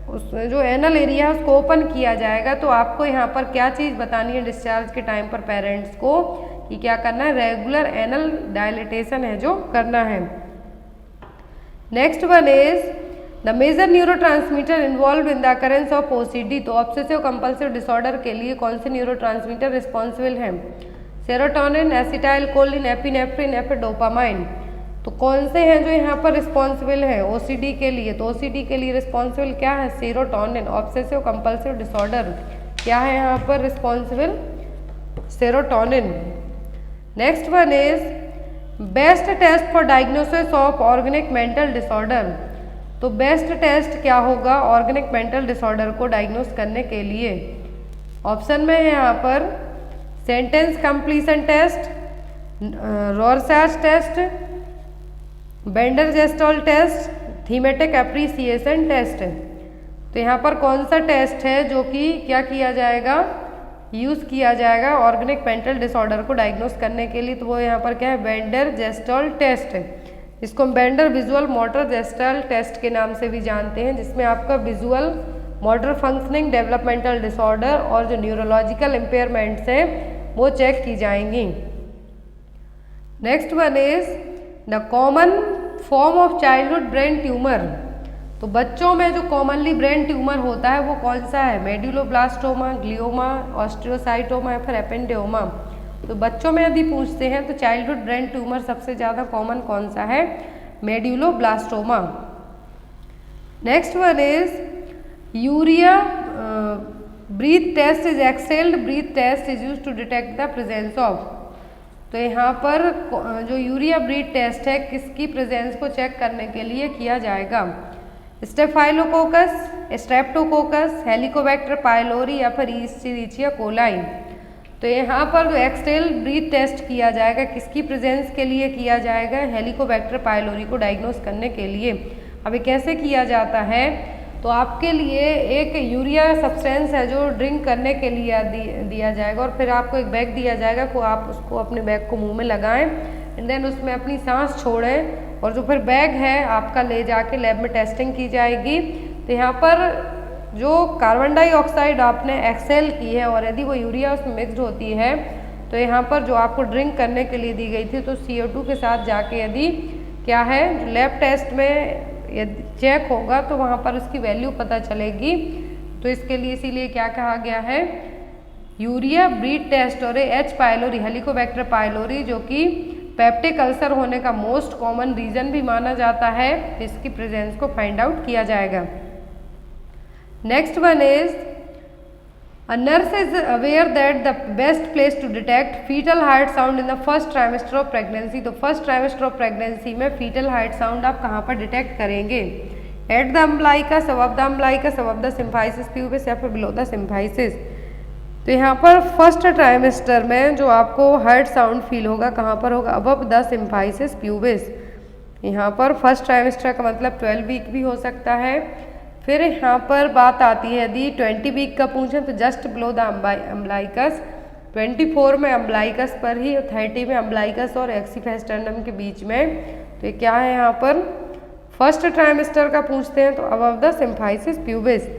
उस जो एनल एरिया है उसको ओपन किया जाएगा। तो आपको यहाँ पर क्या चीज़ बतानी है डिस्चार्ज के टाइम पर पेरेंट्स को, कि क्या करना है, रेगुलर एनल डायलिटेशन है जो करना है। Next one is the major neurotransmitter involve in the occurrence of OCD. तो ऑब्सेसिव कंपल्सिव डिसऑर्डर के लिए कौन से न्यूरोट्रांसमीटर रिस्पॉन्सिबल हैं? Serotonin, acetylcholine, epinephrine, dopamine. तो कौन से हैं जो यहाँ पर रिस्पॉन्सिबल हैं ओसीडी के लिए? तो ओसीडी के लिए रिस्पॉन्सिबल क्या है? सेरोटोनिन। ऑब्सेसिव कंपल्सिव डिसऑर्डर क्या है यहाँ पर responsible? Serotonin. Next one is best test for diagnosis of organic mental disorder. तो बेस्ट टेस्ट क्या होगा ऑर्गेनिक मेंटल डिसऑर्डर को डायग्नोस करने के लिए? ऑप्शन में है यहाँ पर sentence completion test, Rorschach test, Bender Gestalt test, thematic apperception test. तो यहाँ पर कौन सा टेस्ट है जो कि क्या किया जाएगा? यूज़ किया जाएगा ऑर्गेनिक मेंटल डिसऑर्डर को डायग्नोस करने के लिए? तो वो यहाँ पर क्या है? बेंडर जेस्टॉल टेस्ट है। इसको हम बेंडर विजुअल मोटर जेस्टॉल टेस्ट के नाम से भी जानते हैं, जिसमें आपका visual motor functioning developmental disorder और जो न्यूरोलॉजिकल इम्पेयरमेंट्स हैं वो चेक की जाएंगी। Next one is the common form of childhood brain tumour. तो बच्चों में जो कॉमनली ब्रेन ट्यूमर होता है वो कौन सा है? मेडुलोब्लास्टोमा, ग्लियोमा, ऑस्टियोसाइटोमा या फिर एपेंडियोमा। तो बच्चों में यदि पूछते हैं तो चाइल्डहुड ब्रेन ट्यूमर सबसे ज़्यादा कॉमन कौन सा है? Medulloblastoma. Next one is urea breath test is exhaled breath test is use to detect the presence of. तो यहाँ पर जो यूरिया ब्रीथ टेस्ट है किसकी प्रेजेंस को चेक करने के लिए किया जाएगा? स्टेफाइलोकोकस, स्ट्रेप्टोकोकस, हेलिकोबैक्टर पाइलोरी या फिर ईस्चेरिचिया कोलाई। तो यहाँ पर जो एक्सटेल ब्रीथ टेस्ट किया जाएगा किसकी प्रेजेंस के लिए किया जाएगा? हेलिकोबैक्टर पाइलोरी को डायग्नोस करने के लिए। अभी कैसे किया जाता है? तो आपके लिए एक यूरिया सब्सटेंस है जो ड्रिंक करने के लिए दिया जाएगा और फिर आपको एक बैग दिया जाएगा को आप उसको अपने बैग को मुंह में लगाएं एंड देन उसमें अपनी सांस छोड़ें और जो फिर बैग है आपका ले जाके लैब में टेस्टिंग की जाएगी। तो यहाँ पर जो कार्बन डाइऑक्साइड आपने एक्सेल की है और यदि वो यूरिया उसमें मिक्सड होती है तो यहाँ पर जो आपको ड्रिंक करने के लिए दी गई थी तो CO2 के साथ जाके यदि क्या है लैब टेस्ट में यदि चेक होगा तो वहाँ पर उसकी वैल्यू पता चलेगी। तो इसके लिए इसीलिए क्या कहा गया है? यूरिया ब्रीथ टेस्ट और H पाइलोरी हेलिकोबैक्टर पाइलोरी जो कि पेप्टिक अल्सर होने का मोस्ट कॉमन रीजन भी माना जाता है, इसकी प्रेजेंस को फाइंड आउट किया जाएगा। Next one is A nurse is aware that the best place to detect fetal heart sound in the first trimester of pregnancy। तो फर्स्ट ट्राइमेस्टर ऑफ प्रेगनेंसी में फीटल हार्ट साउंड आप कहाँ पर डिटेक्ट करेंगे? At the umbilicus, above the umbilicus, above the symphysis pubis या फिर बिलो द सिम्फाइसिस। तो यहाँ पर फर्स्ट ट्राइमेस्टर में जो आपको हार्ट साउंड फील होगा कहाँ पर होगा? Above the symphysis pubis. यहाँ पर फर्स्ट ट्राइमेस्टर का मतलब 12 वीक भी हो सकता है। फिर यहाँ पर बात आती है यदि 20 वीक का पूछें तो जस्ट बिलो द अम्बलाइकस, 24 में अम्बलाइकस पर ही, 30 में अम्बलाइकस और एक्सीफेस्टर्नम के बीच में। तो ये क्या है यहाँ पर? फर्स्ट ट्राइमेस्टर का पूछते हैं तो above the symphysis pubis.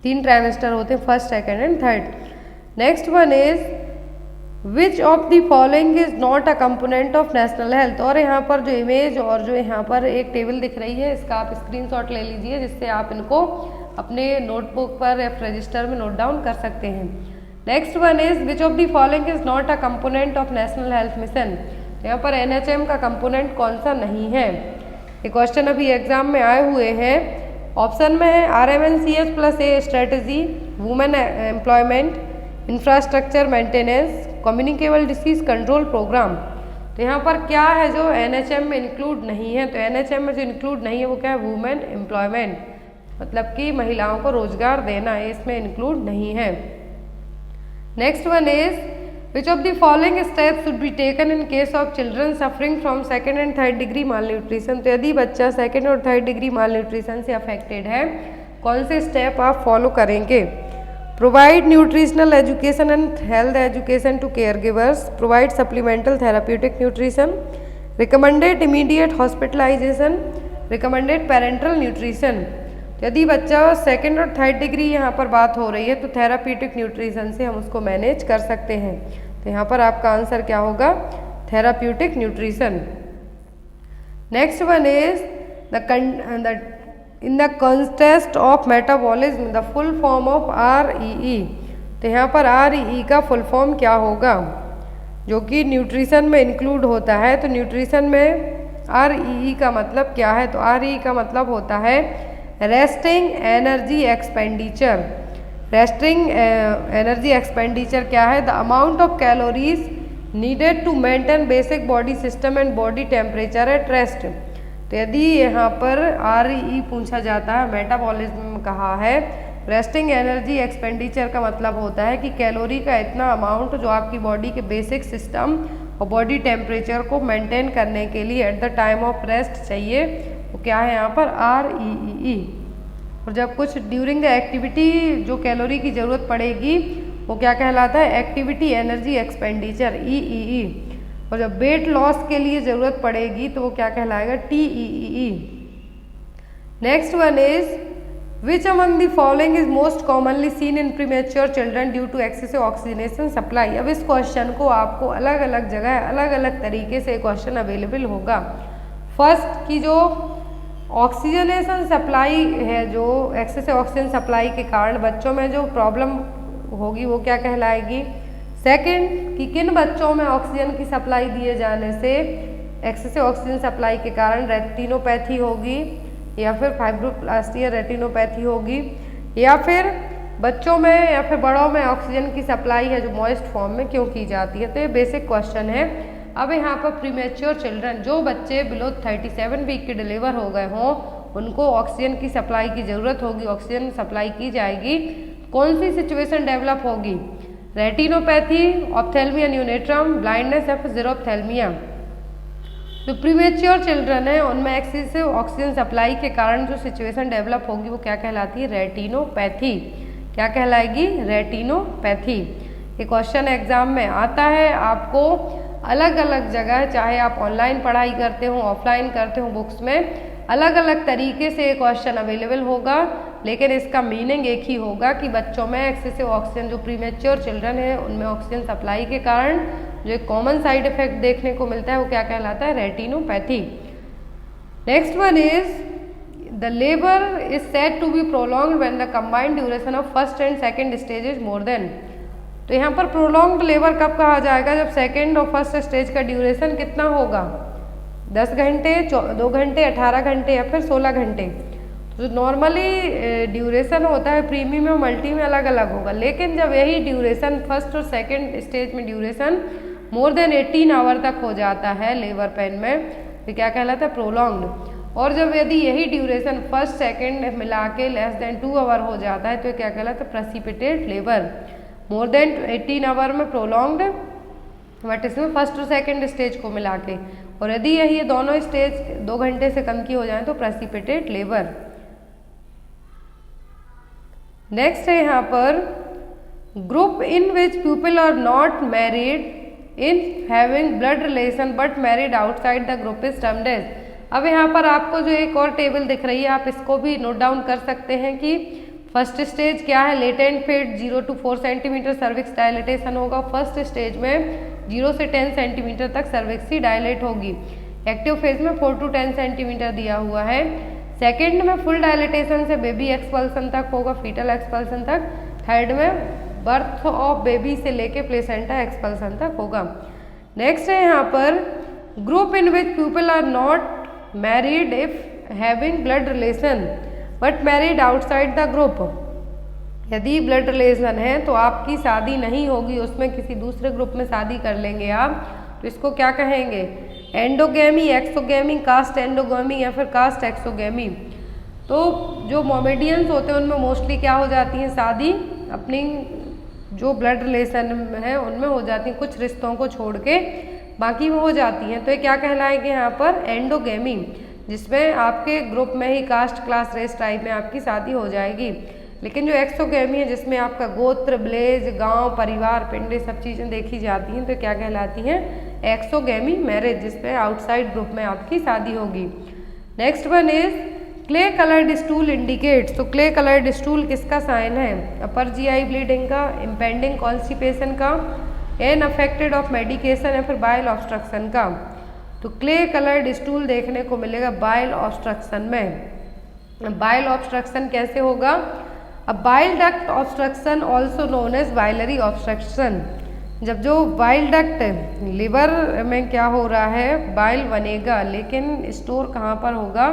3 trimester होते हैं, first, second and third. Next one is which of the following is not a component of national health. और यहाँ पर जो इमेज और जो यहाँ पर एक टेबल दिख रही है इसका आप स्क्रीनशॉट ले लीजिए जिससे आप इनको अपने नोटबुक पर या रजिस्टर में नोट डाउन कर सकते हैं। Next one is which of the following is not a component of national health mission. यहाँ पर NHM का कंपोनेंट कौन सा नहीं है? ये क्वेश्चन अभी एग्जाम में आए हुए हैं। ऑप्शन में है RMNCH+A strategy, women employment, infrastructure maintenance, communicable disease control programme. तो यहाँ पर क्या है जो NHM में इंक्लूड नहीं है? तो NHM में जो इंक्लूड नहीं है वो क्या है? वुमेन एम्प्लॉयमेंट, मतलब कि महिलाओं को रोजगार देना, इसमें इंक्लूड नहीं है। Next one is which of the following steps should be taken in case of children suffering from second and third degree mall nutrition. तो यदि बच्चा सेकेंड और थर्ड डिग्री माल न्यूट्रिशन से अफेक्टेड है कौन से स्टेप आप फॉलो करेंगे? Provide nutritional education and health education to caregivers. Provide supplemental therapeutic nutrition. Recommended immediate hospitalization. Recommended parental nutrition. यदि बच्चा सेकेंड और थर्ड डिग्री यहाँ पर बात हो रही है तो थेराप्यूटिक न्यूट्रिशन से हम उसको मैनेज कर सकते हैं। तो यहाँ पर आपका आंसर क्या होगा? Therapeutic nutrition. Next one is the in the contest of metabolism the full form of REE। तो यहाँ पर REE का फुल फॉर्म क्या होगा, जो कि न्यूट्रिशन में इंक्लूड होता है। तो न्यूट्रिशन में REE का मतलब क्या है, तो REE का मतलब होता है resting energy expenditure. Resting energy expenditure क्या है, the amount of calories needed to maintain basic body system and body temperature at rest. तो यदि यहाँ पर REE पूछा जाता है, मेटाबॉलिज्म कहा है, रेस्टिंग एनर्जी एक्सपेंडिचर का मतलब होता है कि कैलोरी का इतना अमाउंट जो आपकी बॉडी के बेसिक सिस्टम और बॉडी टेम्परेचर को मेंटेन करने के लिए at the time of rest चाहिए, वो क्या है यहाँ पर REE। और जब कुछ ड्यूरिंग द एक्टिविटी जो कैलोरी की ज़रूरत पड़ेगी वो क्या कहलाता है, एक्टिविटी एनर्जी एक्सपेंडिचर EEE। और जब वेट लॉस के लिए ज़रूरत पड़ेगी तो वो क्या कहलाएगा, TEEE। Next one is which among the following is most commonly seen in premature children due to excessive oxygenation supply. अब इस क्वेश्चन को आपको अलग अलग जगह अलग अलग तरीके से क्वेश्चन अवेलेबल होगा। फर्स्ट की जो ऑक्सीजनेशन सप्लाई है, जो एक्सेसिव ऑक्सीजन सप्लाई के कारण बच्चों में जो प्रॉब्लम होगी वो क्या कहलाएगी। सेकंड कि किन बच्चों में ऑक्सीजन की सप्लाई दिए जाने से एक्सेसिव ऑक्सीजन सप्लाई के कारण रेटिनोपैथी होगी, या फिर फाइब्रोप्लास्टिया रेटिनोपैथी होगी, या फिर बच्चों में या फिर बड़ों में ऑक्सीजन की सप्लाई है जो मॉइस्ट फॉर्म में क्यों की जाती है। तो ये बेसिक क्वेश्चन है। अब यहाँ पर प्रीमेच्योर चिल्ड्रन, जो बच्चे बिलो 37 वीक के डिलीवर हो गए हों, उनको ऑक्सीजन की सप्लाई की ज़रूरत होगी, ऑक्सीजन सप्लाई की जाएगी। कौन सी सिचुएशन डेवलप होगी, रेटिनोपैथी, ऑप्थेल्मिया न्यूनेट्रम, ब्लाइंडनेस या फिर ज़ीरोप्थेल्मिया। जो प्रीमेच्योर चिल्ड्रन है उनमें एक्सेसिव ऑक्सीजन सप्लाई के कारण जो सिचुएशन डेवलप होगी वो क्या कहलाती है, रेटिनोपैथी। क्या कहलाएगी, रेटिनोपैथी। ये क्वेश्चन एग्जाम में आता है आपको अलग अलग जगह, चाहे आप ऑनलाइन पढ़ाई करते हो ऑफलाइन करते हो, बुक्स में अलग अलग तरीके से क्वेश्चन अवेलेबल होगा, लेकिन इसका मीनिंग एक ही होगा कि बच्चों में एक्सेसिव ऑक्सीजन, जो प्रीमेच्योर चिल्ड्रन है उनमें ऑक्सीजन सप्लाई के कारण जो एक कॉमन साइड इफेक्ट देखने को मिलता है वो क्या कहलाता है, retinopathy. Next one is the labour is said to be prolonged when the combined duration of first and second stage is more than. तो यहाँ पर प्रोलॉन्ग्ड लेबर कब कहा जाएगा, जब सेकेंड और फर्स्ट स्टेज का ड्यूरेशन कितना होगा, 10 घंटे, 2 घंटे, 18 घंटे या फिर 16 घंटे। तो नॉर्मली ड्यूरेशन होता है प्रीमी में और मल्टी में अलग अलग होगा, लेकिन जब यही ड्यूरेशन फर्स्ट और सेकेंड स्टेज में ड्यूरेशन मोर देन 18 आवर तक हो जाता है लेबर पेन में, तो क्या कहलाता है, प्रोलॉन्ग्ड। और जब यदि यही ड्यूरेशन फर्स्ट सेकेंड मिला के लेस देन 2 आवर हो जाता है तो क्या कहलाता है, precipitate labour. More than 18 hour में प्रोलॉन्ग्ड, बट इसमें फर्स्ट और सेकेंड स्टेज को मिला के, और यदि यही दोनों स्टेज 2 घंटे से कम की हो जाए तो प्रेसिपिटेट लेबर। नेक्स्ट है यहाँ पर group in which people are not married in having blood relation but married outside the group is termed as. अब यहाँ पर आपको जो एक और टेबल दिख रही है आप इसको भी नोट डाउन कर सकते हैं कि फर्स्ट स्टेज क्या है, latent fit 0 to 4 centimetre cervix dilatation होगा। फर्स्ट स्टेज में 0 से 10 सेंटीमीटर तक सर्विक्स ही डायलेट होगी। एक्टिव फेज में 4 to 10 सेंटीमीटर दिया हुआ है। सेकेंड में फुल डायलेटेशन से बेबी एक्सपल्सन तक होगा, फीटल एक्सपल्सन तक। थर्ड में बर्थ ऑफ बेबी से लेके प्लेसेंटा एक्सपल्सन तक होगा। नेक्स्ट है यहाँ पर group in which people are not married if having blood relation but married outside the group. यदि ब्लड रिलेशन है तो आपकी शादी नहीं होगी, उसमें किसी दूसरे ग्रुप में शादी कर लेंगे आप, तो इसको क्या कहेंगे, एंडोगेमी, एक्सोगेमी, कास्ट एंडोगेमी या फिर कास्ट एक्सोगेमी। तो जो मोमेडियंस होते हैं उनमें मोस्टली क्या हो जाती है, शादी अपनी जो ब्लड रिलेशन है उनमें हो जाती है, कुछ रिश्तों को छोड़ के बाकी में हो जाती हैं। तो ये क्या कहलाएंगे यहाँ पर, एंडोगेमी, जिसमें आपके ग्रुप में ही कास्ट क्लास रेस टाइप में आपकी शादी हो जाएगी। लेकिन जो एक्सोगेमी है जिसमें आपका गोत्र, ब्लेज, गांव, परिवार, पिंड सब चीज़ें देखी जाती हैं, तो क्या कहलाती हैं, एक्सोगेमी मैरिज, जिसमें आउटसाइड ग्रुप में आपकी शादी होगी। Next one is clay coloured stool indicates. तो क्ले कलर्ड स्टूल किसका साइन है, अपर जीआई ब्लीडिंग का, इम्पेंडिंग कॉन्स्टिपेशन का, एन अफेक्टेड ऑफ मेडिकेशन या फिर बाइल ऑब्स्ट्रक्शन का। तो क्ले कलर्ड स्टूल देखने को मिलेगा बाइल ऑब्स्ट्रक्शन में। बाइल ऑब्स्ट्रक्शन कैसे होगा? अब bile duct obstruction also known as biliary obstruction. जब जो बाइल डक्ट लिवर में क्या हो रहा है, बाइल बनेगा, लेकिन स्टोर कहाँ पर होगा?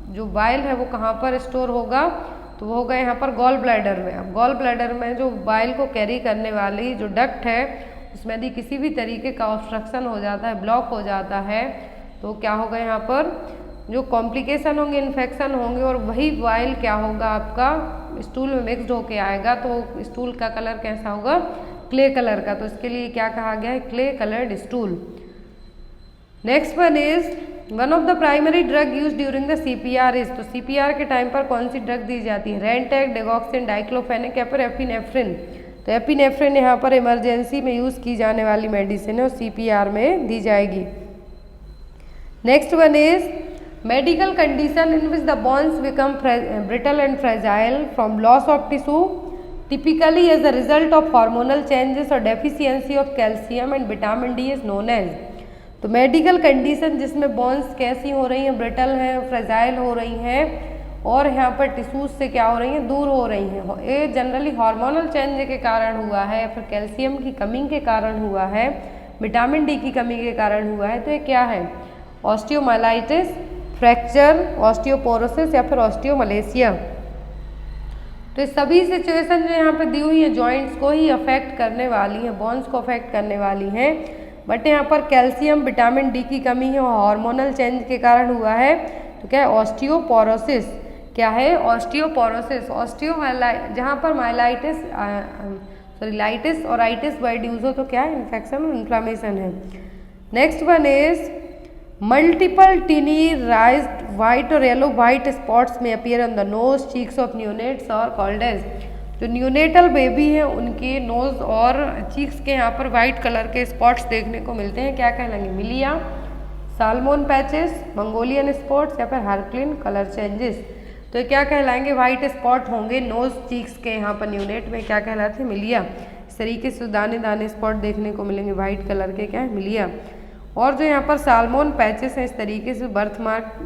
जो बाइल है वो कहाँ पर स्टोर होगा? तो वो होगा यहाँ पर गॉल ब्लैडर में। अब गॉल ब्लैडर में जो बाइल को कैरी करने वाली जो डक्ट है उसमें यदि किसी भी तरीके का ऑब्स्ट्रक्शन हो जाता है, ब्लॉक हो जाता है, तो क्या होगा यहाँ पर जो कॉम्प्लिकेशन होंगे, इन्फेक्शन होंगे, और वही बाइल क्या होगा आपका स्टूल में मिक्सड होके आएगा। तो स्टूल का कलर कैसा होगा? क्ले कलर का। तो इसके लिए क्या कहा गया है? Clay coloured stool. Next one is one of the primary drug use during the CPR is. तो CPR के टाइम पर कौन सी ड्रग दी जाती है? रेंटेक, डेगॉक्सिन, डाइक्लोफेनेक या फिर एपिनेफ्रिन। तो एपिनेफ्रिन यहाँ पर इमरजेंसी में यूज़ की जाने वाली मेडिसिन है और CPR में दी जाएगी। Next one is medical condition in which the bones become brittle and fragile from loss of tissue typically as a result of hormonal changes और deficiency of calcium and vitamin D is known as. तो मेडिकल कंडीशन जिसमें बोन्स कैसी हो रही हैं? ब्रिटल हैं, फ्रेजाइल हो रही हैं, और यहाँ पर टिश्यूज से क्या हो रही हैं? दूर हो रही हैं। ये जनरली हार्मोनल चेंज के कारण हुआ है, या फिर कैल्शियम की कमी के कारण हुआ है, विटामिन D की कमी के कारण हुआ है। तो ये क्या है? ऑस्टियोमाइलाइटिस, फ्रैक्चर, ऑस्टियोपोरोसिस या फिर ऑस्टियोमलेशिया। तो ये सभी सिचुएशन जो यहाँ पे दी हुई है जॉइंट्स को ही अफेक्ट करने वाली हैं, बोन्स को अफेक्ट करने वाली हैं। बट यहाँ पर कैल्शियम, विटामिन D की कमी है और हार्मोनल चेंज के कारण हुआ है। तो क्या है? ऑस्टियोपोरोसिस। क्या है? ऑस्टियोपोरोसिस। जहाँ पर माइलाइटिस लाइटिस और आइटिस वर्ड यूज हो तो क्या है? इन्फेक्शन और इन्फ्लामेशन है। Next one is multiple tiny raised white और yellow white spots may appear on the nose cheeks of neonates और कॉल्ड एज। जो न्यूनेटल बेबी है उनके नोज और चीक्स के यहाँ पर व्हाइट कलर के स्पॉट्स देखने को मिलते हैं। क्या कहलाएंगे? मिलिया, साल्मोन पैचेस, मंगोलियन स्पॉट्स या फिर हार्क्लिन कलर चेंजेस। तो क्या कहलाएंगे? व्हाइट स्पॉट होंगे नोज चीक्स के यहाँ पर न्यूनेट में, क्या कहलाते हैं? मिलिया। इस तरीके से दाने दाने स्पॉट देखने को मिलेंगे व्हाइट कलर के, क्या है? मिलिया। और जो यहाँ पर साल्मोन पैचेस हैं इस तरीके से बर्थ मार्क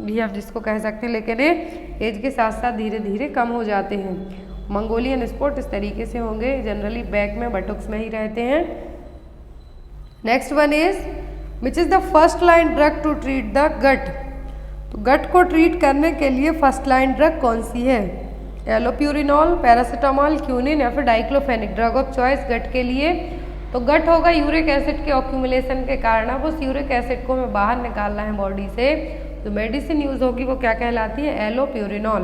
भी आप जिसको कह सकते हैं, लेकिन ये एज के साथ साथ धीरे धीरे कम हो जाते हैं। मंगोलियन स्पॉट इस तरीके से होंगे, जनरली बैक में, बटुक्स में ही रहते हैं। Next one is which is the first line drug to treat the gut. तो गट को ट्रीट करने के लिए फर्स्ट लाइन ड्रग कौन सी है? एलोप्यूरिनॉल, पैरासीटामॉल, क्यूनिन या फिर डाइक्लोफेनिक। ड्रग ऑफ चॉइस गट के लिए तो गट होगा यूरिक एसिड के ऑक्यूमुलेशन के कारण। अब उस यूरिक एसिड को हमें बाहर निकालना है बॉडी से, तो मेडिसिन यूज होगी वो क्या कहलाती है? Allopurinol.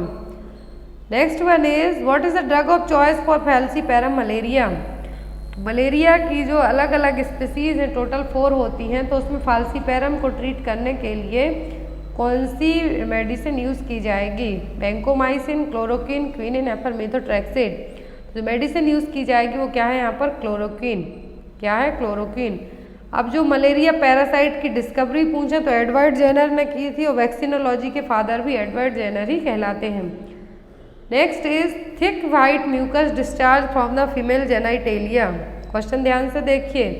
Next one is what is the drug of choice for falciparum malaria. Malaria की जो अलग अलग स्पीसीज हैं, टोटल 4 होती हैं, तो उसमें फैल्सीपैरम को ट्रीट करने के लिए कौन सी मेडिसिन यूज़ की जाएगी? वैंकोमाइसिन, क्लोरोक्विन, क्विनिन या फिर मेथोट्रेक्सेड। जो मेडिसिन यूज़ की जाएगी वो क्या है यहाँ पर? क्लोरोक्विन। क्या है? क्लोरोक्विन। अब जो मलेरिया पैरासाइट की डिस्कवरी पूछे तो एडवर्ड जेनर ने की थी, और वैक्सीनोलॉजी के फादर भी एडवर्ड जेनर ही कहलाते हैं। Next is thick white mucus discharge from the female genitalia. Question ध्यान से देखिए,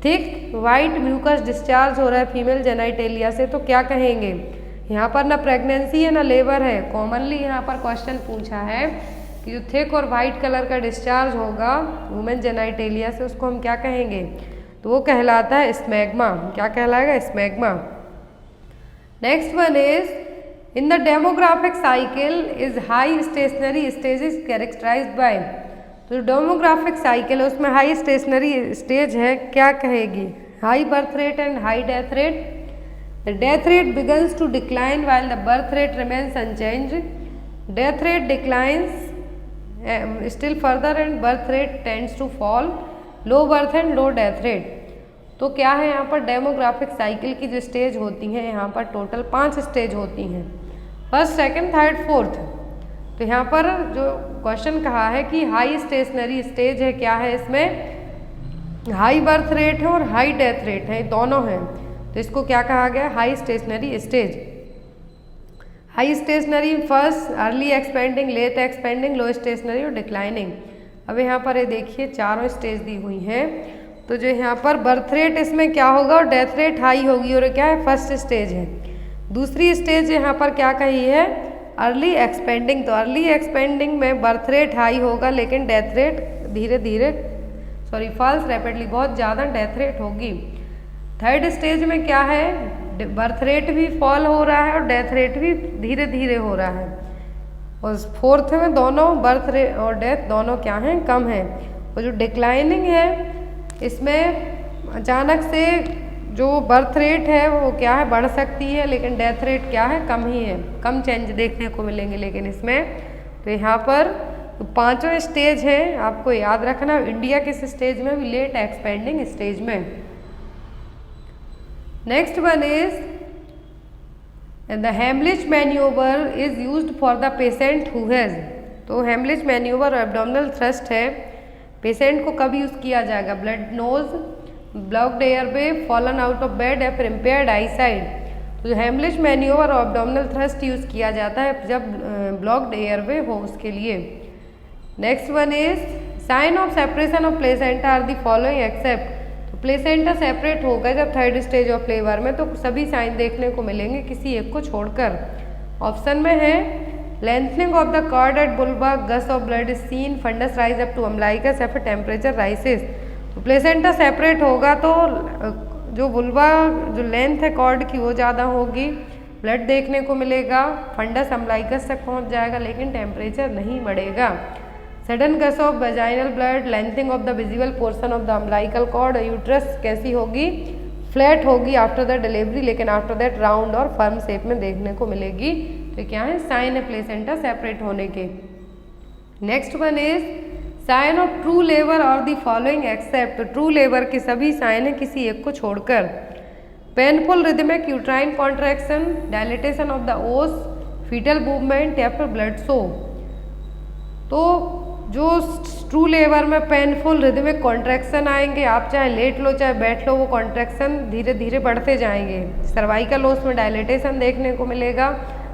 थिक वाइट म्यूकस डिस्चार्ज हो रहा है फीमेल जेनाइटेलिया से, तो क्या कहेंगे? यहाँ पर ना प्रेगनेंसी है ना लेबर है। कॉमनली यहाँ पर क्वेश्चन पूछा है कि जो थिक और वाइट कलर का डिस्चार्ज होगा वुमेन जेनाइटेलिया से, उसको हम क्या कहेंगे? तो वो कहलाता है स्मैग्मा। क्या कहलाएगा? Smegma. Next one is in the demographic cycle is high stationary stages characterised by. तो डेमोग्राफिक साइकिल है उसमें हाई स्टेशनरी स्टेज है, क्या कहेगी? High birth rate and high death rate. The death rate begins to decline while the birth rate remains unchanged. Death rate declines still further and birth rate tends to fall, low birth and low death rate। तो क्या है यहाँ पर? डेमोग्राफिक साइकिल की जो स्टेज होती हैं यहाँ पर टोटल 5 स्टेज होती हैं, फर्स्ट, सेकंड, थर्ड, फोर्थ। तो यहाँ पर जो क्वेश्चन कहा है कि हाई स्टेशनरी स्टेज है, क्या है इसमें? हाई बर्थ रेट है और हाई डेथ रेट है, दोनों हैं, तो इसको क्या कहा गया? High stationary stage. High stationary first, early expanding, late expanding, low stationary और डिक्लाइनिंग। अब यहाँ पर ये देखिए चारों स्टेज दी हुई हैं, तो जो यहाँ पर बर्थ रेट इसमें क्या होगा और डेथ रेट हाई होगी और क्या है फर्स्ट स्टेज है। दूसरी स्टेज यहाँ पर क्या कही है अर्ली एक्सपेंडिंग, तो अर्ली एक्सपेंडिंग में बर्थ रेट हाई होगा लेकिन डेथ रेट धीरे धीरे फॉल्स रैपिडली, बहुत ज़्यादा डेथ रेट होगी। थर्ड स्टेज में क्या है बर्थ रेट भी फॉल हो रहा है और डेथ रेट भी धीरे धीरे हो रहा है। और फोर्थ में दोनों बर्थ रेट और डेथ दोनों क्या हैं कम है। और जो डिक्लाइनिंग है इसमें अचानक से जो बर्थ रेट है वो क्या है बढ़ सकती है लेकिन डेथ रेट क्या है कम ही है, कम चेंज देखने को मिलेंगे लेकिन इसमें। तो यहाँ पर तो पांचों स्टेज हैं आपको याद रखना। इंडिया किस स्टेज में भी लेट एक्सपेंडिंग स्टेज में। Next one is the Heimlich manoeuvre is used for the patient who has, तो हेमलिच मैन्यूवर एब्डोमिनल थ्रस्ट है पेशेंट को कब यूज़ किया जाएगा blood nose, blocked airway, fallen out of bed या फिर इम्पेयर्ड आई साइड। तो जो हेमलिच मैन्यूवर और एब्डोमिनल थ्रस्ट यूज़ किया जाता है जब ब्लॉक्ड एयरवे हो उसके लिए। Next one is sign of separation of placenta are the following except, तो प्लेसेंटा सेपरेट होगा जब थर्ड स्टेज ऑफ लेबर में, तो सभी साइन देखने को मिलेंगे किसी एक को छोड़कर। ऑप्शन में है lengthening of the cord at बुल्बा, gush of blood is seen, fundus rise up to umbilicus या फिर टेम्परेचर राइसेस। तो प्लेसेंटा सेपरेट होगा तो जो बुल्बा जो लेंथ है कॉर्ड की वो ज़्यादा होगी, ब्लड देखने को मिलेगा, फंडस अम्लाइकस तक पहुंच जाएगा लेकिन टेम्परेचर नहीं बढ़ेगा। Sudden gush of vaginal blood, lengthening of the visible portion of the umbilical cord, uterus कैसी होगी फ्लैट होगी आफ्टर द डिलीवरी लेकिन आफ्टर दैट राउंड और फर्म शेप में देखने को मिलेगी। तो क्या है साइन है प्लेसेंटा सेपरेट होने के। Next one is sign of true labour और दी फॉलोइंग एक्सेप्ट, तो ट्रू लेबर के सभी साइन है किसी एक को छोड़कर। Painful rhythmic uterine contraction, dilatation of the ओस, फीटल मूवमेंट या फिर ब्लड शो। तो जो ट्रू लेबर में पेनफुल रिदमिक कॉन्ट्रैक्शन आएंगे, आप चाहे लेट लो चाहे बैठ लो वो कॉन्ट्रैक्शन धीरे धीरे बढ़ते जाएंगे। सर्वाइकल ओस में डायलिटेशन देखने को मिलेगा,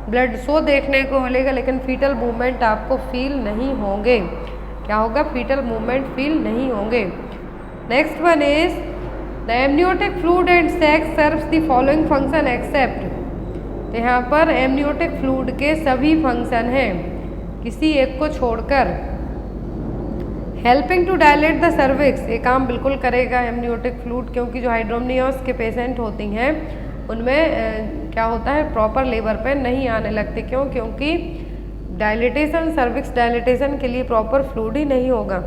ब्लड शो देखने को मिलेगा लेकिन फीटल मूवमेंट आपको फील नहीं होंगे। क्या होगा फीटल मूवमेंट फील नहीं होंगे। Next one is the amniotic fluid and sac serves the following function except, तो यहाँ पर एमनियोटिक फ्लूइड के सभी फंक्शन हैं किसी एक को छोड़कर। Helping to dilate the cervix, ये काम बिल्कुल करेगा एमनियोटिक फ्लूइड क्योंकि जो हाइड्रोमनियोस के पेशेंट होती हैं उनमें क्या होता है प्रॉपर लेबर पेन नहीं आने लगते। क्यों? क्योंकि डायलिटेशन सर्विक्स डायलिटेशन के लिए प्रॉपर फ्लूइड ही नहीं होगा।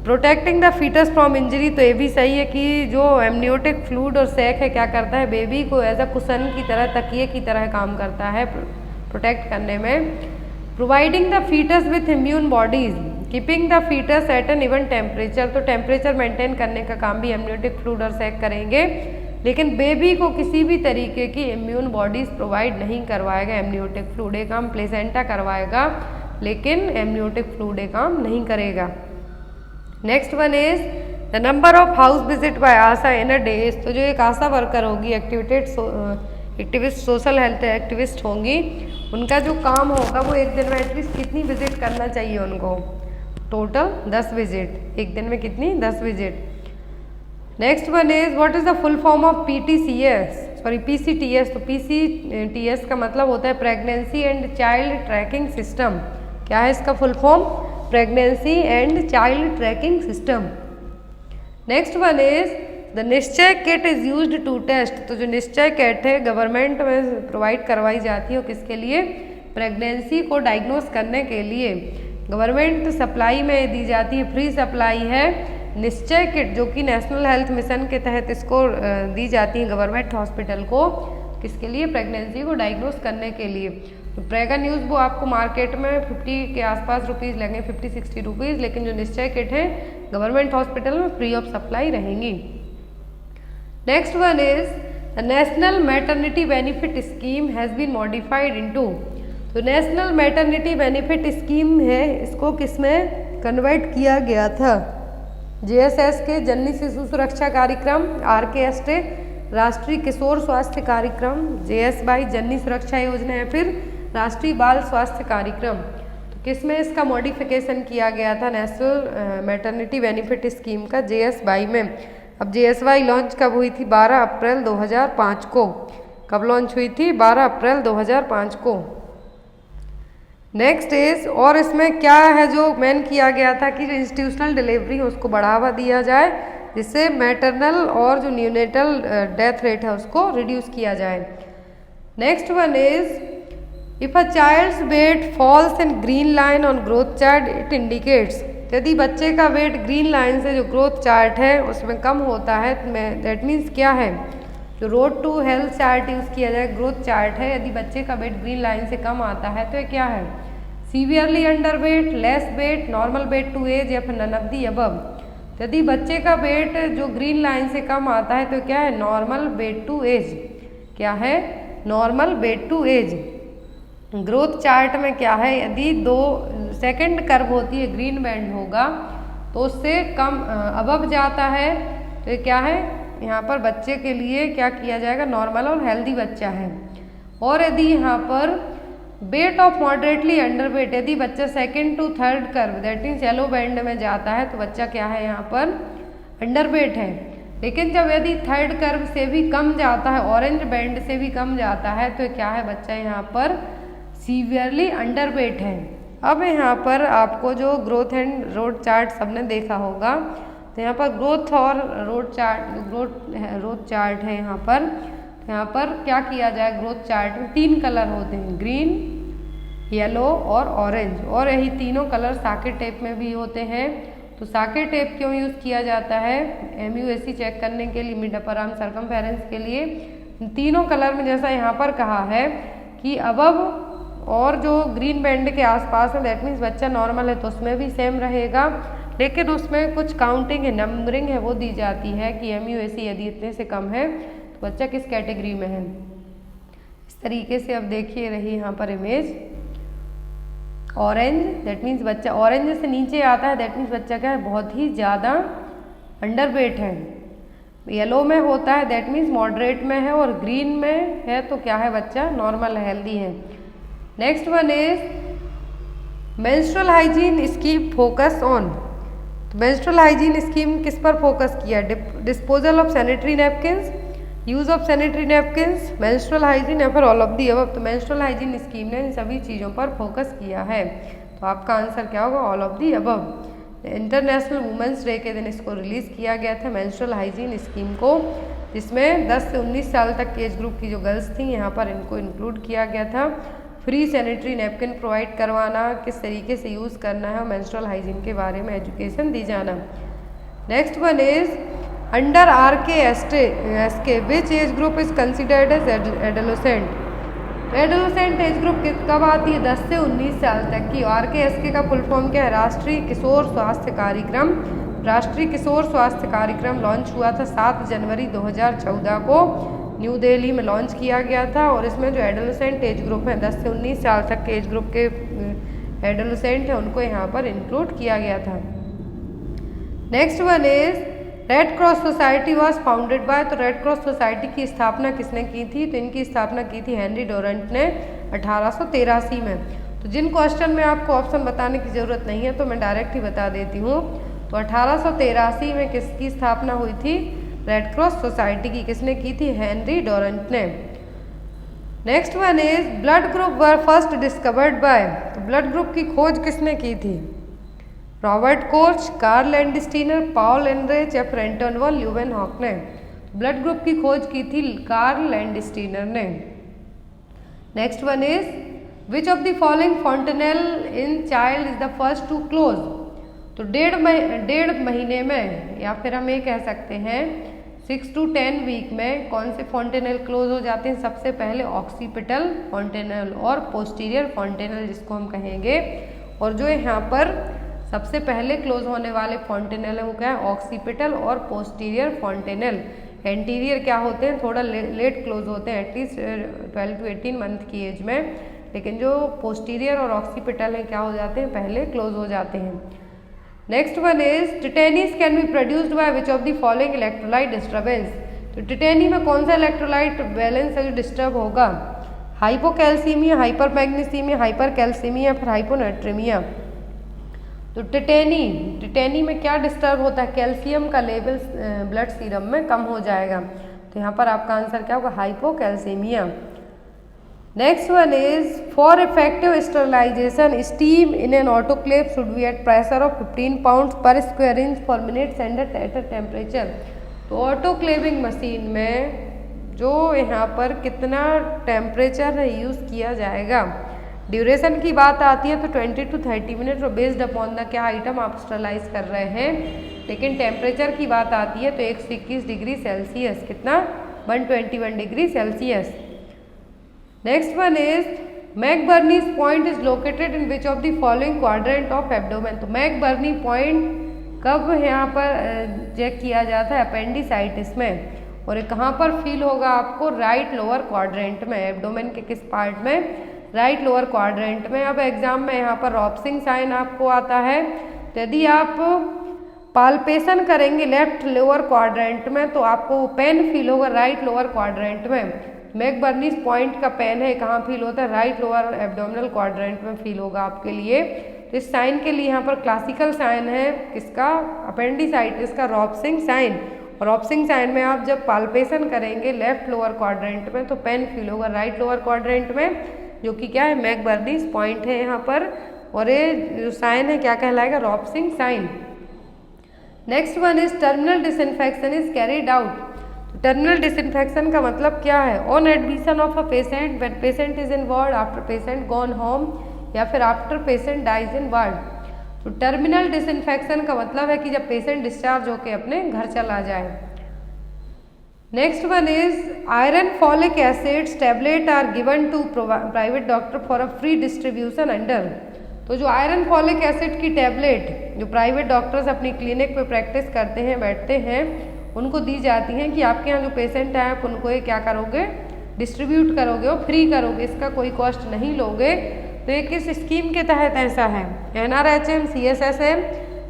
Protecting the foetus from injury, तो ये भी सही है कि जो एमनियोटिक फ्लूइड और सैक है क्या करता है बेबी को एज अ कुशन की तरह तकिए की तरह काम करता है प्रोटेक्ट करने में। Providing the foetus with immune bodies, keeping the foetus at an even temperature, तो टेम्परेचर मेंटेन करने का काम भी एमनियोटिक फ्लूइड और सैक करेंगे लेकिन बेबी को किसी भी तरीके की इम्यून बॉडीज प्रोवाइड नहीं करवाएगा एमनियोटिक फ्लूइड, ये काम प्लेसेंटा करवाएगा लेकिन एमनियोटिक फ्लूइड ये काम नहीं करेगा। Next one is the number of house visit bye Asha in a days, तो जो एक आशा वर्कर होगी एक्टिविस्ट सोशल हेल्थ एक्टिविस्ट होंगी उनका जो काम होगा वो एक दिन में एटलीस्ट कितनी विजिट करना चाहिए उनको, टोटल 10 विजिट, एक दिन में कितनी 10 visit. Next one is what is the full form of PCTS, तो PCTS का मतलब होता है pregnancy and child tracking system. क्या है इसका full form? Pregnancy and child tracking system. Next one is the Nishchay kit is used to test, तो जो निश्चय किट है गवर्नमेंट में प्रोवाइड करवाई जाती है और किसके लिए? प्रेगनेंसी को डायग्नोस करने के लिए गवर्नमेंट सप्लाई में दी जाती है, फ्री सप्लाई है निश्चय किट जो कि नेशनल हेल्थ मिशन के तहत इसको दी जाती है गवर्नमेंट हॉस्पिटल को, किसके लिए? प्रेगनेंसी को डायग्नोस करने के लिए। तो प्रेगा न्यूज़ वो आपको मार्केट में 50 के आसपास रुपीज़ लगेंगे, 50-60 रुपीज़, लेकिन जो निश्चय किट है गवर्नमेंट हॉस्पिटल में फ्री ऑफ सप्लाई रहेंगी। Next one is the national maternity benefit scheme has been modified into, तो नेशनल मैटरनिटी बेनिफिट स्कीम है इसको किसमें कन्वर्ट किया गया था? JSS के जननी शिशु सुरक्षा कार्यक्रम, RKST राष्ट्रीय किशोर स्वास्थ्य कार्यक्रम, JSY जननी सुरक्षा योजना या फिर राष्ट्रीय बाल स्वास्थ्य कार्यक्रम। तो किसमें इसका मॉडिफिकेशन किया गया था नेशनल मैटरनिटी बेनिफिट स्कीम का? JSY में। अब JSY लॉन्च कब हुई थी? 12 अप्रैल 2005 को। कब लॉन्च हुई थी? 12 अप्रैल 2005 को। नेक्स्ट इज, और इसमें क्या है जो मेन किया गया था कि जो इंस्टीट्यूशनल डिलीवरी है उसको बढ़ावा दिया जाए, जिससे मैटरनल और जो न्यूनेटल डेथ रेट है उसको रिड्यूस किया जाए। Next one is, if a child's weight falls in green line on growth chart it indicates, यदि बच्चे का वेट ग्रीन लाइन से जो ग्रोथ चार्ट है उसमें कम होता है, दैट मीन्स क्या है, जो road to health chart use किया जाए, ग्रोथ चार्ट है, यदि बच्चे का वेट ग्रीन लाइन से कम आता है तो ये क्या है? Severely under weight, less weight, normal weight to age, या फिर नन ऑफ दी अबव। यदि बच्चे का वेट जो ग्रीन लाइन से कम आता है तो क्या है? Normal weight to age. क्या है? Normal weight to age. Growth chart में क्या है, यदि 2 सेकंड कर्व होती है, ग्रीन बैंड होगा तो उससे कम अबव जाता है तो ये क्या है, यहाँ पर बच्चे के लिए क्या किया जाएगा? नॉर्मल और हेल्दी बच्चा है। और यदि यहाँ पर weight of moderately under weight, यदि बच्चा second to third curve that means yellow band में जाता है तो बच्चा क्या है? यहाँ पर अंडर वेट है। लेकिन जब यदि थर्ड कर्व से भी कम जाता है, ऑरेंज बैंड से भी कम जाता है तो क्या है? बच्चा यहाँ पर सीवियरली अंडर वेट है। अब यहाँ पर आपको जो ग्रोथ एंड रोड चार्ट सबने देखा होगा, तो यहाँ पर ग्रोथ और रोड चार्ट, ग्रोथ चार्ट है यहाँ पर क्या किया जाए? ग्रोथ चार्ट में 3 कलर होते हैं, ग्रीन, येलो और ऑरेंज, और यही तीनों कलर साकेट टेप में भी होते हैं। तो साकेट टेप क्यों यूज़ किया जाता है? MUAC चेक करने के लिए, मिड अपर आर्म सर्कमफेरेंस के लिए। तीनों कलर में जैसा यहाँ पर कहा है कि अबव और जो ग्रीन बैंड के आसपास है दैट मीन्स बच्चा नॉर्मल है, तो उसमें भी सेम रहेगा, लेकिन उसमें कुछ काउंटिंग है, नंबरिंग है, वो दी जाती है कि MUAC यदि इतने से कम है तो बच्चा किस कैटेगरी में है। इस तरीके से अब देखिए रही यहाँ पर इमेज, ऑरेंज दैट मीन्स बच्चा ऑरेंज से नीचे आता है, दैट मीन्स बच्चा क्या है? बहुत ही ज़्यादा अंडर वेट है। येलो में होता है दैट मीन्स मॉडरेट में है, और ग्रीन में है तो क्या है? बच्चा नॉर्मल हेल्दी है। Next one is menstrual hygiene scheme focus on. तो मेंस्ट्रुअल हाइजीन स्कीम किस पर फोकस किया? Disposal of sanitary napkins, use of sanitary napkins, menstrual hygiene, या फिर ऑल ऑफ दी अबव। तो मेंस्ट्रुअल हाइजीन स्कीम ने इन सभी चीज़ों पर फोकस किया है, तो आपका आंसर क्या होगा? All of the above. International women's day के दिन इसको रिलीज़ किया गया था, मेंस्ट्रुअल हाइजीन स्कीम को, जिसमें 10 से 19 साल तक के एज ग्रुप की जो गर्ल्स थी यहाँ पर इनको इंक्लूड किया गया था। फ्री सैनिटरी नैपकिन प्रोवाइड करवाना, किस तरीके से यूज़ करना है, मेंस्ट्रुअल हाइजीन के बारे में एजुकेशन दी जाना। Next one is under RKSK which age group is considered as adolescent. Adolescent age group कब आती है? 10 से 19 साल तक की। RKSK का फुल फॉर्म क्या है? राष्ट्रीय किशोर स्वास्थ्य कार्यक्रम। राष्ट्रीय किशोर स्वास्थ्य कार्यक्रम लॉन्च हुआ था 7 जनवरी 2014 को, न्यू दिल्ली में लॉन्च किया गया था। और इसमें जो एडोलेसेंट एज ग्रुप है 10 से 19 साल तक के एज ग्रुप के एडोलेसेंट हैं उनको यहाँ पर इंक्लूड किया गया था। Next one is red cross society was founded by. तो रेड क्रॉस सोसाइटी की स्थापना किसने की थी? तो इनकी स्थापना की थी हेनरी डोरंट ने 1883 में। तो जिन क्वेश्चन में आपको ऑप्शन बताने की ज़रूरत नहीं है तो मैं डायरेक्ट ही बता देती हूँ। तो 1883 में किसकी स्थापना हुई थी? रेड क्रॉस सोसाइटी की। किसने की थी? हेनरी डोरंट ने। Next one is blood group were first discovered by. तो ब्लड ग्रुप की खोज किसने की थी? Robert Koch, Karl Landsteiner, Paul Ehrlich या एंटोन वॉन ल्यूवेनहॉक ने। ब्लड ग्रुप की खोज की थी कार्ल लैंडस्टीनर ने। Next one is which of the following fontanelle in child is the first to close. तो 1.5 महीने में, या फिर हम ये कह सकते हैं 6 to 10 वीक में कौन से फॉन्टेनल क्लोज हो जाते हैं? सबसे पहले ऑक्सीपिटल फॉन्टेनल और पोस्टीरियर फॉन्टेनल जिसको हम कहेंगे। और जो यहाँ पर सबसे पहले क्लोज होने वाले फॉन्टेनल है वो क्या है? ऑक्सीपिटल और पोस्टीरियर फॉन्टेनल। एंटीरियर क्या होते हैं? थोड़ा लेट क्लोज होते हैं, एटलीस्ट 12 to 18 मंथ की एज में। लेकिन जो पोस्टीरियर और ऑक्सीपिटल हैं क्या हो जाते हैं? पहले क्लोज हो जाते हैं। Next one is tetany can be produced by which of the following electrolyte disturbance. तो टिटेनी में कौन सा इलेक्ट्रोलाइट बैलेंस है जो डिस्टर्ब होगा? हाइपोकैल्सीमिया, हाइपरमैग्नीसीमिया, हाइपरकैल्सीमिया, फिर हाइपोनेट्रीमिया। तो टिटेनी में क्या डिस्टर्ब होता है, कैल्शियम का लेवल ब्लड सीरम में कम हो जाएगा। तो यहाँ पर आपका आंसर क्या होगा, hypocalcaemia. Next one is for effective sterilisation steam in an autoclave should be at pressure of 15 pounds per square inch for minutes and at a temperature. तो ऑटोक्लेविंग मशीन में जो यहाँ पर कितना टेम्परेचर यूज़ किया जाएगा, ड्यूरेशन की बात आती है तो 20 to 30 मिनट और बेस्ड अपॉन द क्या आइटम आप स्टरलाइज कर रहे हैं। लेकिन टेम्परेचर की बात आती है तो 121 डिग्री सेल्सियस, कितना 121 degree Celsius. Next one is McBurney's point is located in which of the following quadrant of abdomen. तो मैकबर्नी पॉइंट कब यहाँ पर चेक किया जाता है, अपेंडिसाइटिस में, और ये कहाँ पर फील होगा आपको, राइट लोअर क्वाड्रेंट में, एब्डोमेन के किस पार्ट में, राइट लोअर क्वाड्रेंट में। अब एग्जाम में यहाँ पर रॉप्सिंग साइन आपको आता है, तो यदि आप पाल्पेशन करेंगे लेफ्ट लोअर क्वाड्रेंट में तो आपको पेन फील होगा राइट लोअर क्वाड्रेंट में। मैकबर्नीज पॉइंट का पेन है कहाँ फील होता है, राइट लोअर एब्डोमिनल क्वाड्रेंट में फील होगा आपके लिए। तो इस साइन के लिए यहाँ पर क्लासिकल साइन है किसका, अपेंडिसाइटिस का, रॉप्सिंग साइन। और रॉप्सिंग साइन में आप जब पाल्पेशन करेंगे लेफ्ट लोअर क्वाड्रेंट में तो पेन फील होगा राइट लोअर क्वाड्रेंट में, जो कि क्या है, मैकबर्नीज पॉइंट है यहाँ पर। और ये जो साइन है क्या कहलाएगा, Rovsing sign. Next one is terminal disinfection is carried out. Terminal disinfection का मतलब क्या है, on admission of a patient when patient is in ward, after patient gone home, या फिर after patient dies in ward. तो टर्मिनल डिसइंफेक्शन का मतलब है कि जब पेशेंट डिस्चार्ज होकर अपने घर चला जाए। Next one is iron folic acids tablet are given to private doctor for a free distribution under. तो जो आयरन फॉलिक एसिड की टैबलेट जो प्राइवेट डॉक्टर्स अपनी क्लिनिक पे प्रैक्टिस करते हैं, बैठते हैं, उनको दी जाती हैं कि आपके यहाँ जो पेशेंट हैं आप उनको ये क्या करोगे, डिस्ट्रीब्यूट करोगे और फ्री करोगे, इसका कोई कॉस्ट नहीं लोगे। तो ये किस स्कीम के तहत ऐसा है, NRHM, CSSM,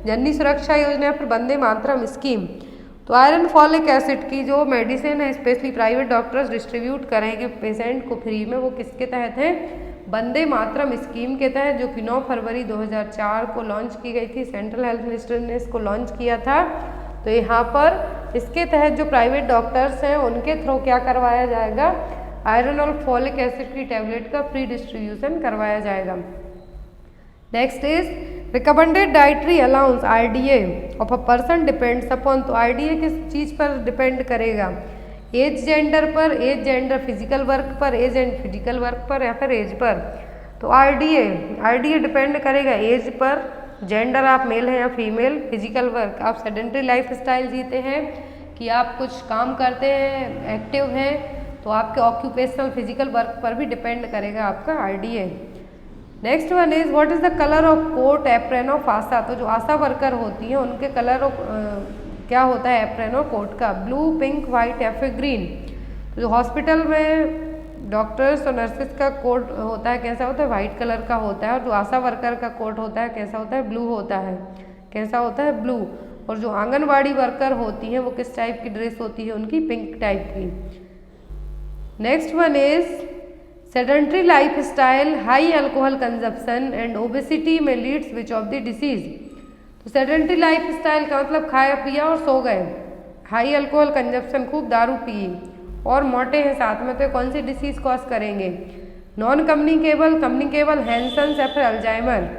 जननी सुरक्षा योजना या फिर वंदे मातरम स्कीम। तो आयरन फॉलिक एसिड की जो मेडिसिन है स्पेशली प्राइवेट डॉक्टर्स डिस्ट्रीब्यूट करेंगे पेशेंट को फ्री में, वो किसके तहत है, वंदे मातरम स्कीम के तहत, जो कि 9 फरवरी 2004 को लॉन्च की गई थी। सेंट्रल हेल्थ मिनिस्टर ने इसको लॉन्च किया था। तो यहाँ पर इसके तहत जो प्राइवेट डॉक्टर्स हैं उनके थ्रू क्या करवाया जाएगा, आयरन और फॉलिक एसिड की टैबलेट का फ्री डिस्ट्रीब्यूशन करवाया जाएगा। Next is recommended dietary allowance RDA of a person depends upon. तो RDA किस चीज़ पर डिपेंड करेगा, एज जेंडर पर, एज जेंडर फिजिकल वर्क पर, एज एंड फिजिकल वर्क पर, या फिर एज पर। तो RDA डिपेंड करेगा एज पर, जेंडर आप मेल हैं या फीमेल, फिजिकल वर्क आप सेडेंटरी लाइफ स्टाइल जीते हैं कि आप कुछ काम करते हैं, एक्टिव हैं, तो आपके ऑक्यूपेशनल फिजिकल वर्क पर भी डिपेंड करेगा आपका RDA। Next one is what is the colour of coat apron of ASHA. तो जो आशा वर्कर होती हैं उनके कलर क्या होता है एप्रन और कोट का, ब्लू, पिंक, व्हाइट या फिर ग्रीन। तो जो हॉस्पिटल में डॉक्टर्स और नर्सेस का कोट होता है कैसा होता है, व्हाइट कलर का होता है। और जो आशा वर्कर का कोट होता है कैसा होता है, ब्लू होता है। कैसा होता है, ब्लू। और जो आंगनवाड़ी वर्कर होती हैं वो किस टाइप की ड्रेस होती है उनकी, पिंक टाइप की। Next one is sedentary life style, high alcohol consumption and obesity में leads which of the disease. तो सेडेंटरी लाइफ स्टाइल का मतलब खाया पिया और सो गए, हाई अल्कोहल कंजप्शन खूब दारू पिए और मोटे हैं साथ में, तो कौन सी डिसीज कॉज करेंगे, नॉन कम्युनिकेबल, कम्युनिकेबल, हैंसन्स या फिर अल्जाइमर।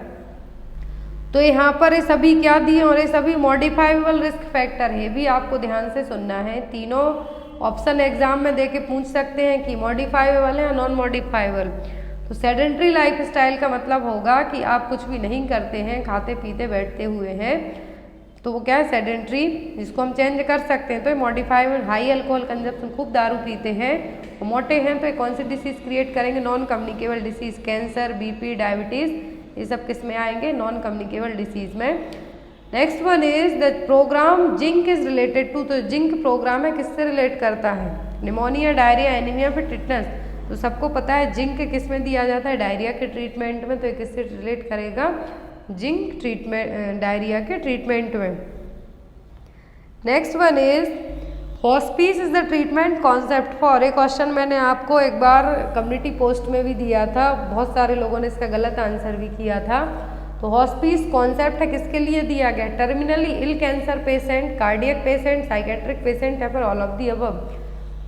तो यहाँ पर ये सभी क्या दिए और ये सभी मॉडिफाइबल रिस्क फैक्टर है, ये भी आपको ध्यान से सुनना है। तीनों ऑप्शन एग्जाम में देके पूछ सकते हैं कि मॉडिफाइबल है या नॉन मॉडिफाइबल। तो सेडेंटरी लाइफ स्टाइल का मतलब होगा कि आप कुछ भी नहीं करते हैं, खाते पीते बैठते हुए हैं, तो वो क्या है, सेडेंटरी, जिसको हम चेंज कर सकते हैं। तो ये मॉडिफाइबल, हाई अल्कोहल कंजप्शन, खूब दारू पीते हैं, वो मोटे हैं, तो ये कौन सी डिसीज क्रिएट करेंगे, non communicable disease, cancer, BP, diabetes, ये सब किस में आएंगे, नॉन कम्युनिकेबल डिसीज में। Next one is the programme zinc is related to. तो जिंक प्रोग्राम है किससे रिलेट करता है, निमोनिया, डायरिया, एनीमिया, फिर टिटनस। तो सबको पता है जिंक किस में दिया जाता है, डायरिया के ट्रीटमेंट में, तो ये किससे रिलेट करेगा, जिंक ट्रीटमेंट, डायरिया के ट्रीटमेंट में। Next one is hospice is the treatment concept for. एक क्वेश्चन मैंने आपको एक बार कम्युनिटी पोस्ट में भी दिया था, बहुत सारे लोगों ने इसका गलत आंसर भी किया था। तो हॉस्पिस कॉन्सेप्ट है किसके लिए दिया गया? Terminally ill cancer patient, cardiac patient, psychiatric patient या फिर ऑल ऑफ दी अबव।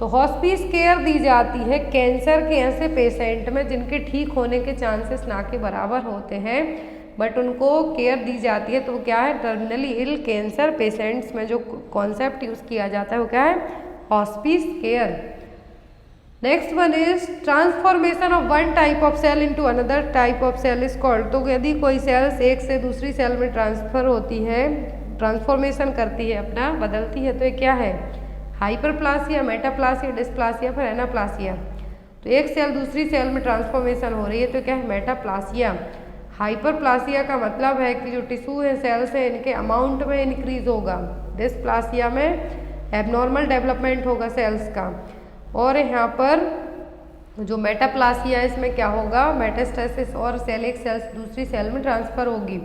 तो हॉस्पिस केयर दी जाती है कैंसर के ऐसे पेशेंट में जिनके ठीक होने के चांसेस ना के बराबर होते हैं, बट उनको केयर दी जाती है। तो क्या है? टर्मिनली इल कैंसर पेशेंट्स में जो कॉन्सेप्ट यूज़ किया जाता है वो क्या है? Hospice care. Next one is transformation of one type of cell into another type of cell is called. तो यदि कोई सेल्स एक से दूसरी सेल में ट्रांसफर होती है, ट्रांसफॉर्मेशन करती है, अपना बदलती है, तो ये क्या है? हाइपरप्लासिया, मेटाप्लासिया, डिस्प्लासिया, फिर एनाप्लासिया। तो एक सेल दूसरी सेल में ट्रांसफॉर्मेशन हो रही है तो क्या है? मेटाप्लासिया। हाइपरप्लासिया का मतलब है कि जो टिश्यू है, सेल्स है, इनके अमाउंट में इंक्रीज होगा। डिस्प्लासिया में एबनॉर्मल डेवलपमेंट होगा सेल्स का। और यहाँ पर जो मेटाप्लासिया है इसमें क्या होगा? मेटास्टेसिस और सेल एक सेल दूसरी सेल में ट्रांसफर होगी।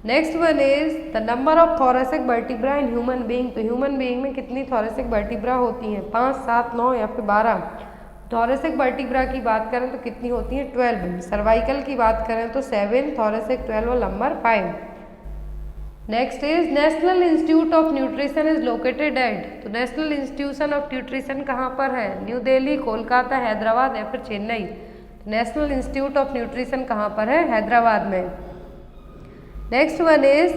Next one is the number of thoracic vertebra in human being. तो ह्यूमन बीइंग में कितनी थोरेसिक वर्टिब्रा होती हैं? 5, 7, 9 या फिर 12। थोरेसिक वर्टिब्रा की बात करें तो कितनी होती हैं? 12। सर्वाइकल की बात करें तो 7, थोरेसिक 12 और lumbar 5। Next is national institute of nutrition is located at. तो नेशनल इंस्टीट्यूशन ऑफ न्यूट्रिशन कहाँ पर है? न्यू दिल्ली, कोलकाता, हैदराबाद या फिर Chennai. National institute of nutrition कहाँ पर है? हैदराबाद में। Next one is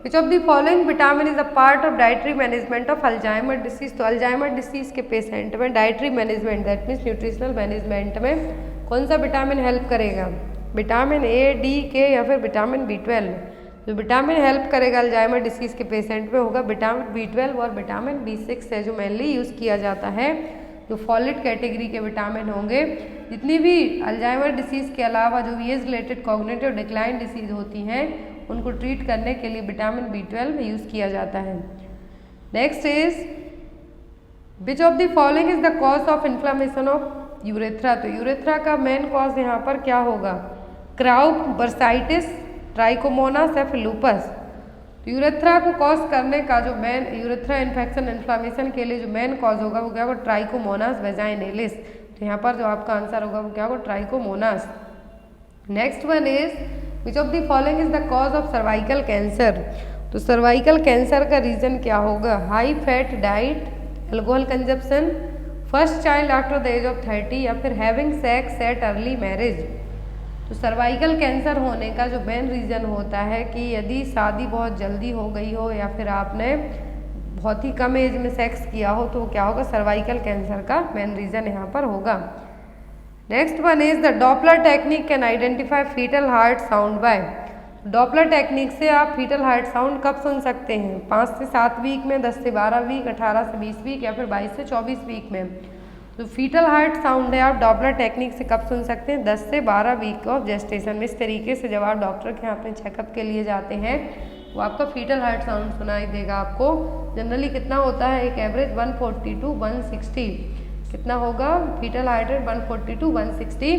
which of the following vitamin is a part of dietary management of Alzheimer disease. तो अल्जाइमर डिसीज के पेशेंट में dietary management that means nutritional management में कौन सा विटामिन हेल्प करेगा? विटामिन ए, डी, के या फिर विटामिन B12। जो विटामिन हेल्प करेगा अल्जाइमर डिसीज के पेशेंट में होगा विटामिन B12 और विटामिन B6 है जो मेनली यूज़ किया जाता है। जो फॉलेट कैटेगरी के विटामिन होंगे, जितनी भी अल्जाइमर डिसीज़ के अलावा जो age related cognitive decline disease होती हैं उनको ट्रीट करने के लिए विटामिन B12 यूज़ किया जाता है। Next is which of the following is the cause of inflammation of urethra. तो यूरेथ्रा का मेन कॉज यहाँ पर क्या होगा? क्राउप, बर्साइटिस, ट्राइकोमोनास या फिर लूपस। तो यूरेथ्रा को कॉज करने का जो मेन यूरेथ्रा इन्फेक्शन इन्फ्लामेशन के लिए जो मेन कॉज होगा वो क्या होगा? Trichomonas vaginalis. तो यहाँ पर जो आपका आंसर होगा वो क्या होगा? Trichomonas. Next one is which of the following is the cause of cervical cancer. तो सर्वाइकल कैंसर का रीजन क्या होगा? High fat diet, alcohol consumption, first child after the age of 30 या फिर having sex at early marriage. तो सर्वाइकल कैंसर होने का जो मेन रीज़न होता है कि यदि शादी बहुत जल्दी हो गई हो या फिर आपने बहुत ही कम एज में सेक्स किया हो तो क्या होगा? सर्वाइकल कैंसर का मेन रीज़न यहाँ पर होगा। Next one is the Doppler technique can identify foetal heart sound by. Doppler technique से आप फीटल हार्ट साउंड कब सुन सकते हैं? 5 से 7 वीक में, 10 से 12 वीक, 18 से 20 वीक या फिर 22 से 24 वीक में। तो फीटल हार्ट साउंड है आप डॉपलर टेक्निक से कब सुन सकते हैं? 10 से 12 वीक ऑफ जेस्टेशन में। इस तरीके से जब आप डॉक्टर के यहाँ अपने चेकअप के लिए जाते हैं वो आपका फीटल हार्ट साउंड सुनाई देगा आपको। जनरली कितना होता है? एक एवरेज 140 to 160 कितना होगा? Foetal heart rate 140 to 160।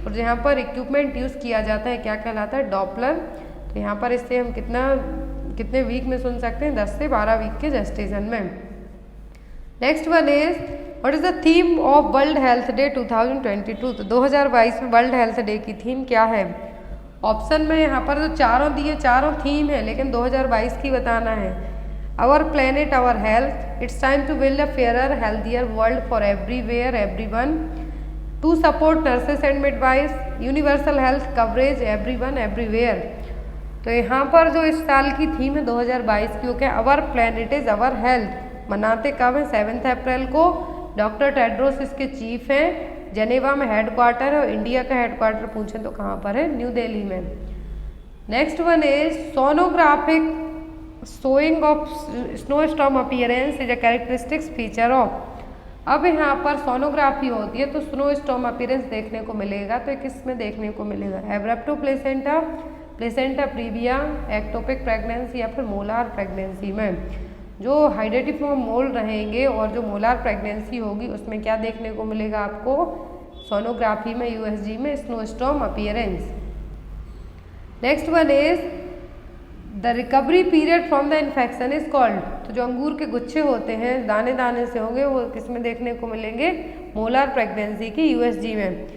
और यहाँ पर इक्विपमेंट यूज़ किया जाता है क्या कहलाता है? डॉपलर। तो यहाँ पर इससे हम कितने वीक में सुन सकते हैं? 10 से 12 वीक के जेस्टेशन में। Next one is what is the theme of world health day 2022। तो 2022 में वर्ल्ड हेल्थ डे की थीम क्या है? ऑप्शन में यहाँ पर जो चारों दिए चारों थीम है लेकिन 2022 की बताना है। Our planet our health, it's time to build a fairer healthier world for everywhere everyone, to support nurses and midwifes, universal health coverage everyone everywhere. तो यहाँ पर जो इस साल की थीम है 2022 की वो क्या? Our planet is our health. मनाते कब है? 7 अप्रैल को। डॉक्टर टेड्रोस इसके चीफ हैं। जेनेवा में हेडक्वार्टर है और इंडिया का हेडक्वार्टर पूछें तो कहाँ पर है? न्यू दिल्ली में। Next one is sonographic showing off snow storm appearance is a characteristics feature of. अब यहाँ पर सोनोग्राफी होती है तो स्नो स्टॉर्म अपीयरेंस देखने को मिलेगा। तो किस में देखने को मिलेगा? Abruptio placenta, placenta previa, ectopic pregnancy या फिर मोलार प्रेगनेंसी में। जो हाइड्रेटिफॉर्म मोल रहेंगे और जो मोलार प्रेगनेंसी होगी उसमें क्या देखने को मिलेगा आपको? सोनोग्राफी में USG में snow storm appearance. Next one is the recovery period from the infection is called. तो जो अंगूर के गुच्छे होते हैं दाने दाने से होंगे वो किस में देखने को मिलेंगे? मोलार प्रेगनेंसी की USG में।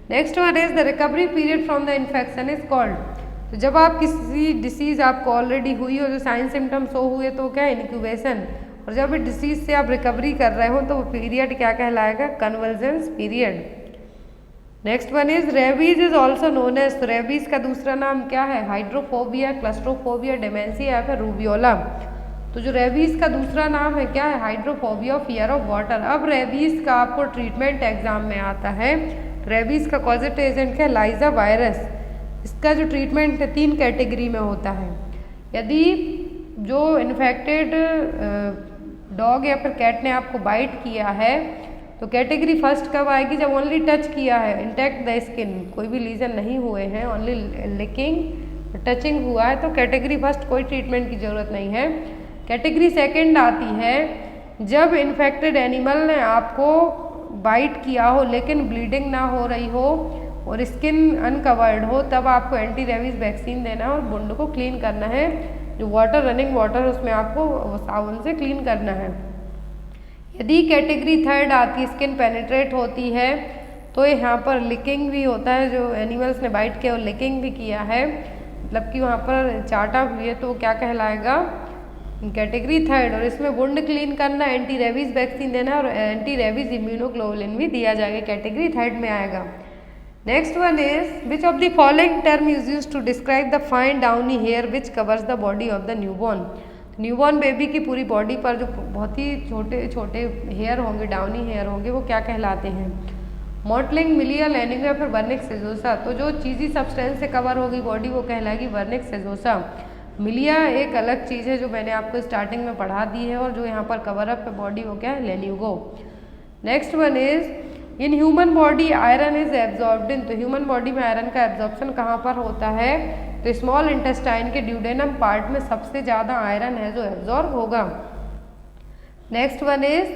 Next one is the recovery period from the infection is called. तो जब आप किसी डिसीज़ आपको ऑलरेडी हुई हो, जो साइन सिम्टम्स शो हुए, तो क्या है इनक्यूबेशन, और जब इस डिसीज़ से आप रिकवरी कर रहे हो तो वो पीरियड क्या कहलाएगा, convalescence period. Next one is rabies is also known as, तो रेबीज का दूसरा नाम क्या है, हाइड्रोफोबिया, क्लस्ट्रोफोबिया, डेमेंसिया या फिर रूबियोला। तो जो रेबीज का दूसरा नाम है क्या है, हाइड्रोफोबिया, फियर ऑफ वाटर। अब रेबीज का आपको ट्रीटमेंट एग्जाम में आता है। रेबीज का कॉजेटिव एजेंट क्या है, लाइजा वायरस। इसका जो ट्रीटमेंट है 3 कैटेगरी में होता है। यदि जो इन्फेक्टेड डॉग या फिर कैट ने आपको बाइट किया है, तो कैटेगरी फर्स्ट कब आएगी, जब ओनली टच किया है, इंटैक्ट द स्किन, कोई भी लीजन नहीं हुए हैं, ओनली लिकिंग टचिंग हुआ है, तो कैटेगरी फर्स्ट कोई ट्रीटमेंट की ज़रूरत नहीं है। कैटेगरी सेकंड आती है जब इन्फेक्टेड एनिमल ने आपको बाइट किया हो लेकिन ब्लीडिंग ना हो रही हो और स्किन अनकवर्ड हो, तब आपको एंटी रेबीज वैक्सीन देना है और वुंड को क्लीन करना है। जो वाटर, रनिंग वाटर, उसमें आपको साबुन से क्लीन करना है। यदि कैटेगरी थर्ड आती है, स्किन पेनिट्रेट होती है, तो यहाँ पर लिकिंग भी होता है, जो एनिमल्स ने बाइट किया और लिकिंग भी किया है, मतलब कि वहाँ पर चाटा भी है, तो वो क्या कहलाएगा, कैटेगरी थर्ड। और इसमें वुंड क्लीन करना, एंटी रेबीज वैक्सीन देना और एंटी रेबीज इम्यूनोग्लोबुलिन भी दिया जाएगा, कैटेगरी थर्ड में आएगा। Next one is which of the following term is used to describe the fine downy hair which covers the body of the newborn. Newborn baby की पूरी बॉडी पर जो बहुत ही छोटे छोटे हेयर होंगे, डाउनी हेयर होंगे, वो क्या कहलाते हैं, मॉटलिंग, मिलिया, लैनिंग या फिर वर्निक सेजोसा। तो जो चीज़ी सब्सटेंस से कवर होगी बॉडी, वो कहलाएगी वर्निक सेजोसा। मिलिया एक अलग चीज़ है जो मैंने आपको स्टार्टिंग में पढ़ा दी है, और जो यहाँ पर कवर अप है बॉडी, वो क्या है, lanugo. Next one is in human body iron is absorbed in. तो ह्यूमन बॉडी में आयरन का एब्जॉर्प्शन कहाँ पर होता है, तो स्मॉल इंटेस्टाइन के ड्यूडेनम पार्ट में सबसे ज़्यादा आयरन है जो एब्जॉर्ब होगा। Next one is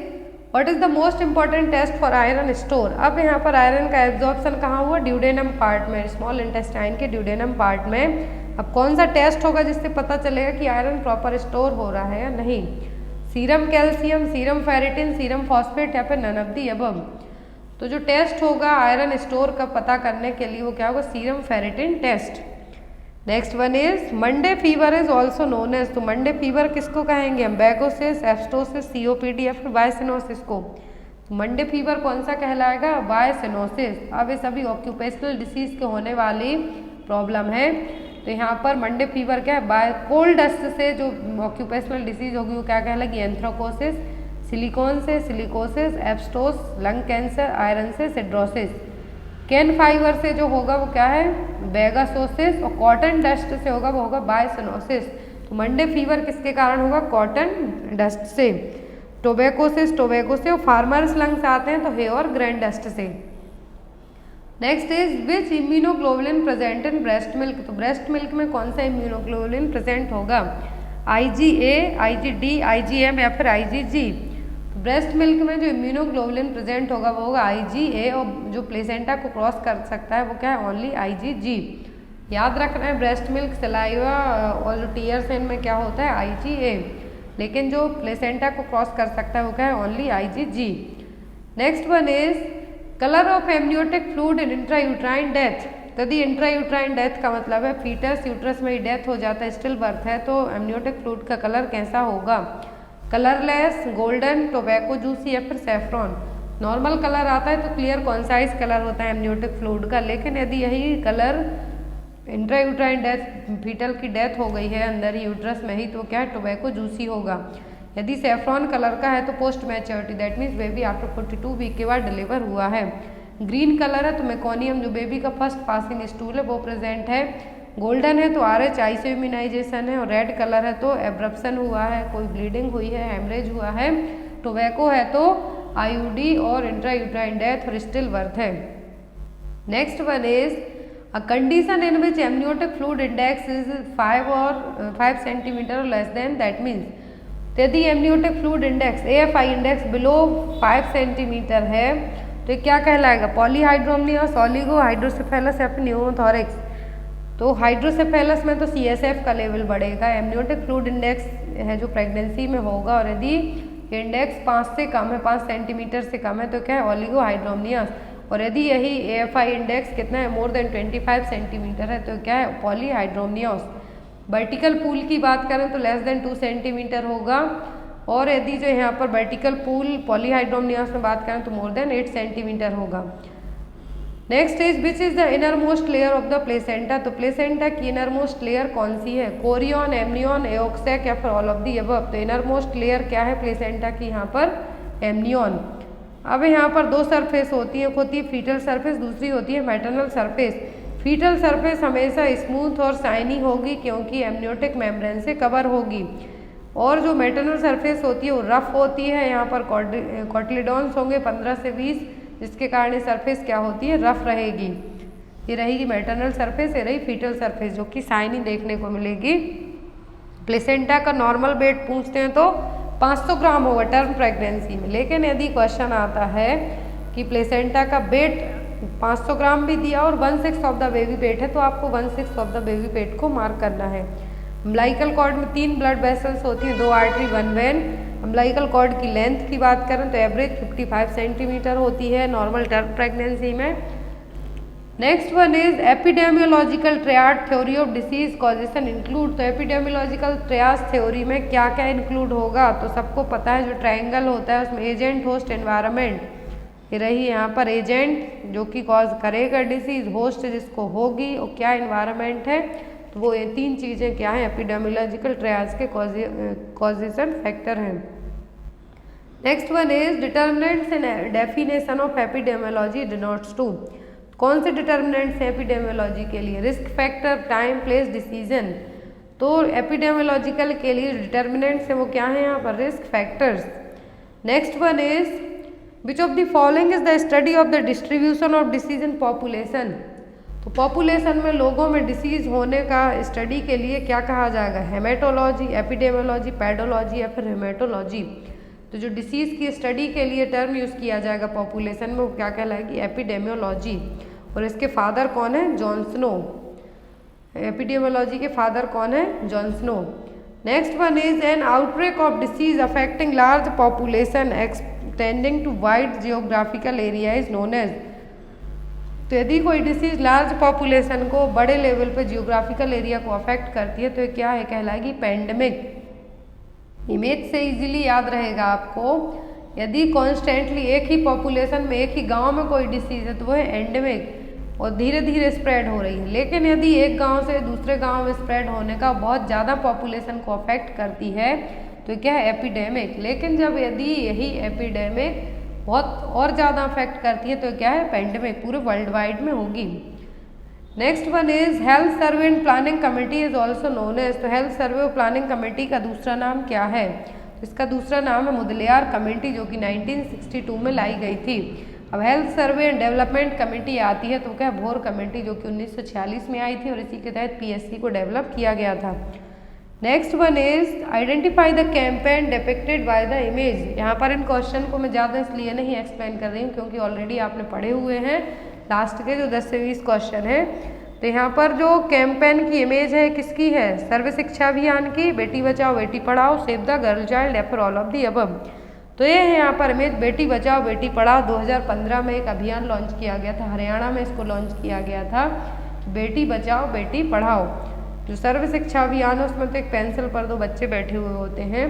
what is the most important test for iron store. अब यहाँ पर आयरन का एब्जॉर्प्शन कहाँ हुआ, ड्यूडेनम पार्ट में, स्मॉल इंटेस्टाइन के ड्यूडेनम पार्ट में। अब कौन सा टेस्ट होगा जिससे पता चलेगा कि आयरन प्रॉपर स्टोर हो रहा है या नहीं, serum calcium, serum ferritin, serum phosphate या फिर नन ऑफ द अबव। तो जो टेस्ट होगा आयरन स्टोर का पता करने के लिए, वो क्या होगा, serum ferritin test. Next one is Monday fever is also known as. तो मंडे फीवर किसको कहेंगे हम, बैगोसिस, एब्स्टोसिस, सीओपीडी या फिर बायसिनोसिस को। तो मंडे फीवर कौन सा कहलाएगा, बायसिनोसिस। अब ये सभी ऑक्यूपेशनल डिसीज के होने वाली प्रॉब्लम है। तो यहाँ पर मंडे फीवर क्या है, बाय कोल्ड डस्ट से जो ऑक्यूपेशनल डिसीज होगी वो क्या कहलाएगी, एंथ्रोकोसिस, सिलिकॉन से सिलिकोसिस, एब्स्टोस, लंग कैंसर, आयरन से सिड्रोसिस। कैन फाइबर से जो होगा वो क्या है, बेगासोसिस, और कॉटन डस्ट से होगा वो होगा बायसिनोसिस। तो मंडे फीवर किसके कारण होगा, कॉटन डस्ट से। टोबैको से, और फार्मर्स लंग्स आते हैं तो हे और ग्रैंड डस्ट से। Next is which immunoglobulin present in breast milk. तो ब्रेस्ट मिल्क में कौन सा इम्यूनोग्लोबुलिन प्रेजेंट होगा, IgA, IgD, IgM या फिर IgG। तो ब्रेस्ट मिल्क में जो इम्यूनोग्लोबुलिन प्रेजेंट होगा वो होगा IgA, और जो प्लेसेंटा को क्रॉस कर सकता है वो क्या है, ओनली IgG। याद रखना है ब्रेस्ट मिल्क, सलाइवा और जो टीयर्स हैं इनमें क्या होता है, IgA, लेकिन जो प्लेसेंटा को क्रॉस कर सकता है वो क्या है, only IgG। Next one is colour of amniotic fluid in intrauterine death. यदि इंट्रायूट्राइन डेथ का मतलब है फीटस यूट्रस में ही डेथ हो जाता है, स्टिल बर्थ है, तो एमनियोटिक फ्लूइड का कलर कैसा होगा, कलरलेस, गोल्डन, टोबैको जूसी या फिर सैफ्रॉन। नॉर्मल कलर आता है तो क्लियर कॉन्साइज कलर होता है एमनियोटिक फ्लूइड का, लेकिन यदि यही कलर इंट्रायूट्राइन डेथ, फीटल की डेथ हो गई है अंदर ही यूट्रस में ही, तो क्या है, टोबैको जूसी होगा। यदि सैफ्रॉन कलर का है तो post maturity, that means baby after 42 week के बाद डिलीवर हुआ है। ग्रीन कलर है तो मेकोनियम, जो बेबी का फर्स्ट पासिंग स्टूल है वो प्रेजेंट है। गोल्डन है तो RH आइसोइम्यूनाइजेशन है, और रेड कलर है तो एब्रप्शन हुआ है, कोई ब्लीडिंग हुई है, हेमरेज हुआ है। टोबैको है तो IUD और इंट्रायूट्राइन डेथ और स्टिल बर्थ है। Next one is a condition in which amniotic fluid index is 5 centimetre और लेस देन, दैट मीन्स यदि amniotic fluid index AFI index below 5 centimetre है तो ये क्या कहलाएगा, पॉलीहाइड्रोमनियस, ऑलिगो हाइड्रोसेफेलस या फिर न्यूमोथोरिक्स। तो हाइड्रोसेफेलस में तो CSF का लेवल बढ़ेगा। एमनियोटिक फ्लूइड इंडेक्स है जो प्रेगनेंसी में होगा, और यदि इंडेक्स 5 से कम है, 5 सेंटीमीटर से कम है, तो क्या है, ऑलिगो हाइड्रोमनियस। और यदि यही AFI इंडेक्स कितना है, मोर देन 25 सेंटीमीटर है, तो क्या है, पॉलीहाइड्रोमनियस। वर्टिकल पूल की बात करें तो लेस देन 2 सेंटीमीटर होगा, और यदि जो यहाँ पर वर्टिकल पूल पॉलीहाइड्रोमनियस में बात करें तो मोर देन 8 सेंटीमीटर होगा। Next is which is the inner most layer of the placenta, तो प्लेसेंटा की इनर मोस्ट लेयर कौन सी है, कोरियन, एमनियन, एओक्सैक या फिर ऑल ऑफ दी अबव। तो इनर मोस्ट लेयर क्या है प्लेसेंटा की, यहाँ पर एमनियन। अब यहाँ पर दो सरफेस होती है, एक होती है फीटल सरफेस, दूसरी होती है मैटरनल सरफेस। फीटल सरफेस हमेशा स्मूथ और शाइनी होगी क्योंकि एमनियोटिक मेम्ब्रेन से कवर होगी, और जो मैटरनल सरफेस होती है वो रफ होती है। यहाँ पर कॉटिलिडॉन्स होंगे 15 से 20, जिसके कारण ये सरफेस क्या होती है, रफ रहेगी। ये रहेगी मैटरनल सरफेस, ये रही फीटल सरफेस जो कि शाइनी देखने को मिलेगी। प्लेसेंटा का नॉर्मल वेट पूछते हैं तो 500 ग्राम होगा टर्म प्रेगनेंसी में, लेकिन यदि क्वेश्चन आता है कि प्लेसेंटा का वेट 500 ग्राम भी दिया और 1/6 ऑफ द बेबी वेट है, तो आपको 1/6 ऑफ द बेबी वेट को मार्क करना है। अम्बिलिकल कॉर्ड में 3 ब्लड वेसल्स होती हैं, 2 आर्टरी 1 वेन। अम्बिलिकल कॉर्ड की लेंथ की बात करें तो एवरेज 55 सेंटीमीटर होती है नॉर्मल टर्म प्रेगनेंसी में। Next one is epidemiological triad theory of disease causation include. तो एपिडेमियोलॉजिकल ट्रायड थ्योरी में क्या क्या इंक्लूड होगा, तो सबको पता है जो ट्रायंगल होता है उसमें एजेंट, होस्ट, एनवायरनमेंट, ये रही यहाँ पर एजेंट जो कि कॉज करेगा डिसीज, होस्ट जिसको होगी, और क्या एनवायरनमेंट है, तो वो ये 3 चीज़ें क्या है एपिडेमियोलॉजिकल ट्रायड्स के कॉजेशन फैक्टर हैं। Next one is determinants and definition of epidemiology denotes to. कौन से डिटर्मिनेंट्स हैं एपिडेमियोलॉजी के लिए, risk factor, time, place, decision. तो एपिडेमियोलॉजिकल के लिए डिटर्मिनेंट्स हैं वो क्या है यहाँ पर, risk factors. Next one is which of the following is the study of the distribution of disease in population. तो पॉपुलेशन में लोगों में डिसीज होने का स्टडी के लिए क्या कहा जाएगा, हेमेटोलॉजी, एपिडेमियोलॉजी, पैडोलॉजी या फिर हेमेटोलॉजी। तो जो डिसीज़ की स्टडी के लिए टर्म यूज़ किया जाएगा पॉपुलेशन में वो क्या कहलाएगी, एपिडेमियोलॉजी। और इसके फादर कौन है, जॉन स्नो। एपिडेमियोलॉजी के फादर कौन है, John Snow. Next one is an outbreak of disease affecting large population extending to wide geographical area is known as. तो यदि कोई डिसीज लार्ज पॉपुलेशन को बड़े लेवल पे जियोग्राफिकल एरिया को अफेक्ट करती है तो ये क्या है, कहलाएगी पेंडेमिक। इमेज से इजीली याद रहेगा आपको, यदि कॉन्स्टेंटली एक ही पॉपुलेशन में एक ही गांव में कोई डिसीज है तो वो है एंडेमिक और धीरे धीरे स्प्रेड हो रही है। लेकिन यदि एक गांव से दूसरे गांव में स्प्रेड होने का बहुत ज़्यादा पॉपुलेशन को अफेक्ट करती है तो क्या है, एपिडेमिक। लेकिन जब यदि यही एपिडेमिक बहुत और ज़्यादा अफेक्ट करती है तो क्या है, पेंडेमिक, पूरे वर्ल्ड वाइड में होगी। Next one is health survey and planning committee is also known as. तो हेल्थ सर्वे और प्लानिंग कमेटी का दूसरा नाम क्या है, इसका दूसरा नाम है मुदलियार कमेटी जो कि 1962 में लाई गई थी। अब health survey and development committee आती है तो क्या, भोर कमेटी जो कि 1946 में आई थी और इसी के तहत PSC को डेवलप किया गया था। Next one is identify the campaign depicted by the image. यहाँ पर इन क्वेश्चन को मैं ज़्यादा इसलिए नहीं एक्सप्लेन कर रही हूँ क्योंकि ऑलरेडी आपने पढ़े हुए हैं लास्ट के जो 10 से 20 क्वेश्चन है। तो यहाँ पर जो कैंपेन की इमेज है किसकी है, सर्व शिक्षा अभियान की, Beti Bachao Beti Padhao, save the girl child या फिर ऑल ऑफ दी अबव। तो ये है यहाँ पर इमेज, बेटी बचाओ बेटी पढ़ाओ। 2015 में एक अभियान लॉन्च किया गया था, हरियाणा में इसको लॉन्च किया गया था, बेटी बचाओ बेटी पढ़ाओ। जो सर्व शिक्षा अभियान है उसमें तो एक पेंसिल पर 2 बच्चे बैठे हुए होते हैं।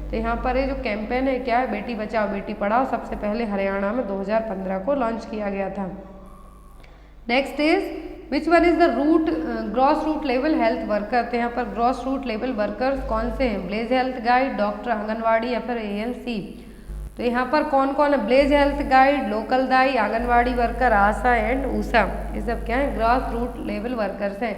तो यहाँ पर ये जो कैंपेन है क्या है, बेटी बचाओ बेटी पढ़ाओ, सबसे पहले हरियाणा में 2015 को लॉन्च किया गया था। Next is which one is the root grass root level health worker. तो यहाँ पर ग्रॉस रूट लेवल वर्कर्स कौन से हैं, village health guide, doctor, anganwadi या फिर ANC। तो यहाँ पर कौन कौन है, ब्लेज हेल्थ गाइड, लोकल दाई, आंगनवाड़ी वर्कर, आशा एंड ऊषा, ये सब क्या है, ग्रॉस रूट लेवल वर्कर्स हैं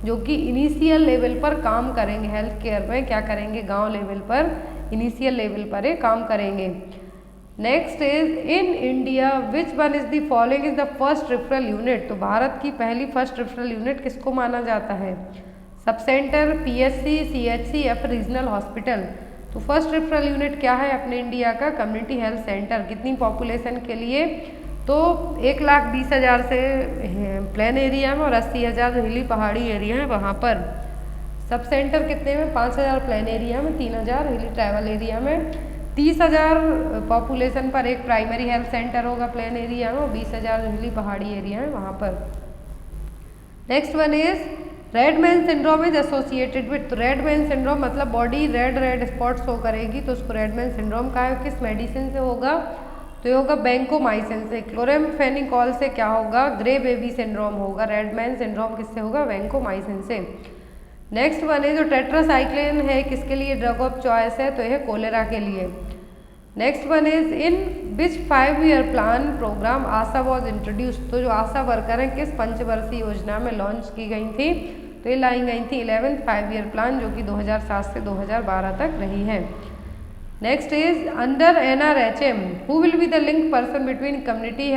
जो कि इनिशियल लेवल पर काम करेंगे हेल्थ केयर में, क्या करेंगे, गांव लेवल पर, इनिशियल लेवल पर ये काम करेंगे। Next is in India which one is the following is the first referral unit. तो भारत की पहली फर्स्ट रेफरल यूनिट किसको माना जाता है, सब सेंटर, PSC, CHC या फिर रीजनल हॉस्पिटल। तो फर्स्ट रेफरल यूनिट क्या है अपने इंडिया का, कम्युनिटी हेल्थ सेंटर। कितनी पॉपुलेशन के लिए, तो 1,20,000 से प्लेन एरिया में और 80,000 जो हिली पहाड़ी एरिया है वहाँ पर। सब सेंटर कितने में, 5,000 प्लेन एरिया में, 3,000 हिली ट्राइबल एरिया में, 30,000 पॉपुलेशन पर एक प्राइमरी हेल्थ सेंटर होगा प्लेन एरिया में, 20,000 यूजली पहाड़ी एरिया है वहाँ पर। Next one is red man syndrome is associated with, तो रेड मैन सिंड्रोम मतलब body red red spot show करेगी, तो उसको रेड मैन सिंड्रोम का है, किस मेडिसिन से होगा, तो ये होगा वैंकोमाइसिन से। क्लोराम्फेनिकोल से क्या होगा, ग्रे बेबी सिंड्रोम होगा। रेड मैन सिंड्रोम किससे होगा, वैंकोमाइसिन से। नेक्स्ट वन है जो टेट्रासाइक्लिन है किसके लिए ड्रग ऑफ चॉइस है, तो यह कोलेरा के लिए। Next one is in which 5-year plan programme ASHA was introduced, तो जो आशा वर्कर हैं किस पंचवर्षीय योजना में लॉन्च की गई थी, तो ये लाई गई थी 11th 5-year प्लान जो कि 2007 से 2012 तक रही है। Next is under NRHM who will be the link person between community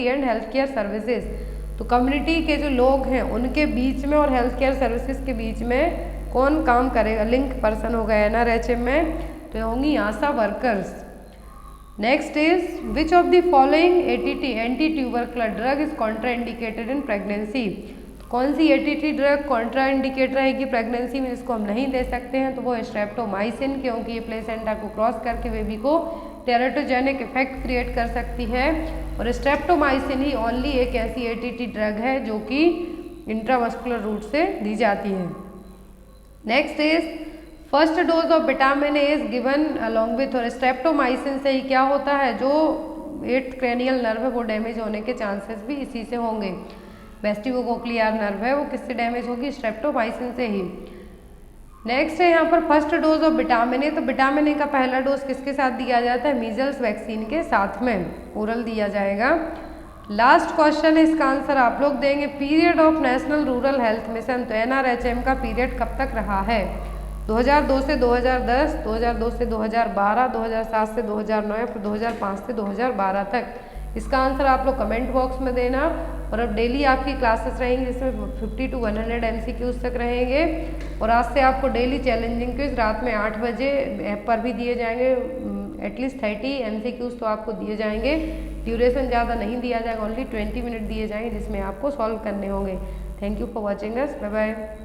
and health care services, तो कम्युनिटी के जो लोग हैं उनके बीच में और हेल्थ केयर सर्विसेज के बीच में कौन काम करेगा, लिंक पर्सन होगा NRHM में, तो होंगी ASHA workers. Next is which of the following ATT anti tubercular drug is contraindicated in pregnancy, कौन सी ATT ड्रग कॉन्ट्रा इंडिकेट रहेगी प्रेगनेंसी में, जिसको हम नहीं दे सकते हैं, तो वो स्ट्रेप्टोमाइसिन, क्योंकि ये प्लेसेंटा को क्रॉस करके बेबी को टेराटोजेनिक इफेक्ट क्रिएट कर सकती है, और स्ट्रेप्टोमाइसिन ही ओनली एक ऐसी ATT ड्रग है जो कि इंट्रामस्कुलर रूट से दी जाती है। Next is first dose of vitamin A is given along with, और स्ट्रेप्टोमाइसिन से ही क्या होता है, जो 8th क्रेनियल नर्व है वो डैमेज होने के चांसेस भी इसी से होंगे। वेस्टिबुलोकोक्लियर नर्व है वो किससे डैमेज होगी, स्ट्रेप्टोमाइसिन से ही। नेक्स्ट है यहाँ पर first dose of vitamin A, तो विटामिन ए का पहला डोज किसके साथ दिया जाता है, मीजल्स वैक्सीन के साथ में ओरल दिया जाएगा। लास्ट क्वेश्चन है, इसका आंसर आप लोग देंगे। Period of national rural health mission, तो NRHM का पीरियड कब तक रहा है, 2002 से 2010, 2002 से 2012, 2007 से 2009, फिर 2005 से 2012 तक। इसका आंसर आप लोग कमेंट बॉक्स में देना। और अब डेली आपकी क्लासेस रहेंगी जिसमें 50 to 100 MCQs तक रहेंगे, और आज से आपको डेली चैलेंजिंग क्विज रात में 8 बजे ऐप पर भी दिए जाएंगे। एटलीस्ट 30 MCQs तो आपको दिए जाएंगे, ड्यूरेशन ज़्यादा नहीं दिया जाएगा, ओनली 20 मिनट दिए जाएंगे जिसमें आपको सॉल्व करने होंगे। Thank you for watching us, bye bye.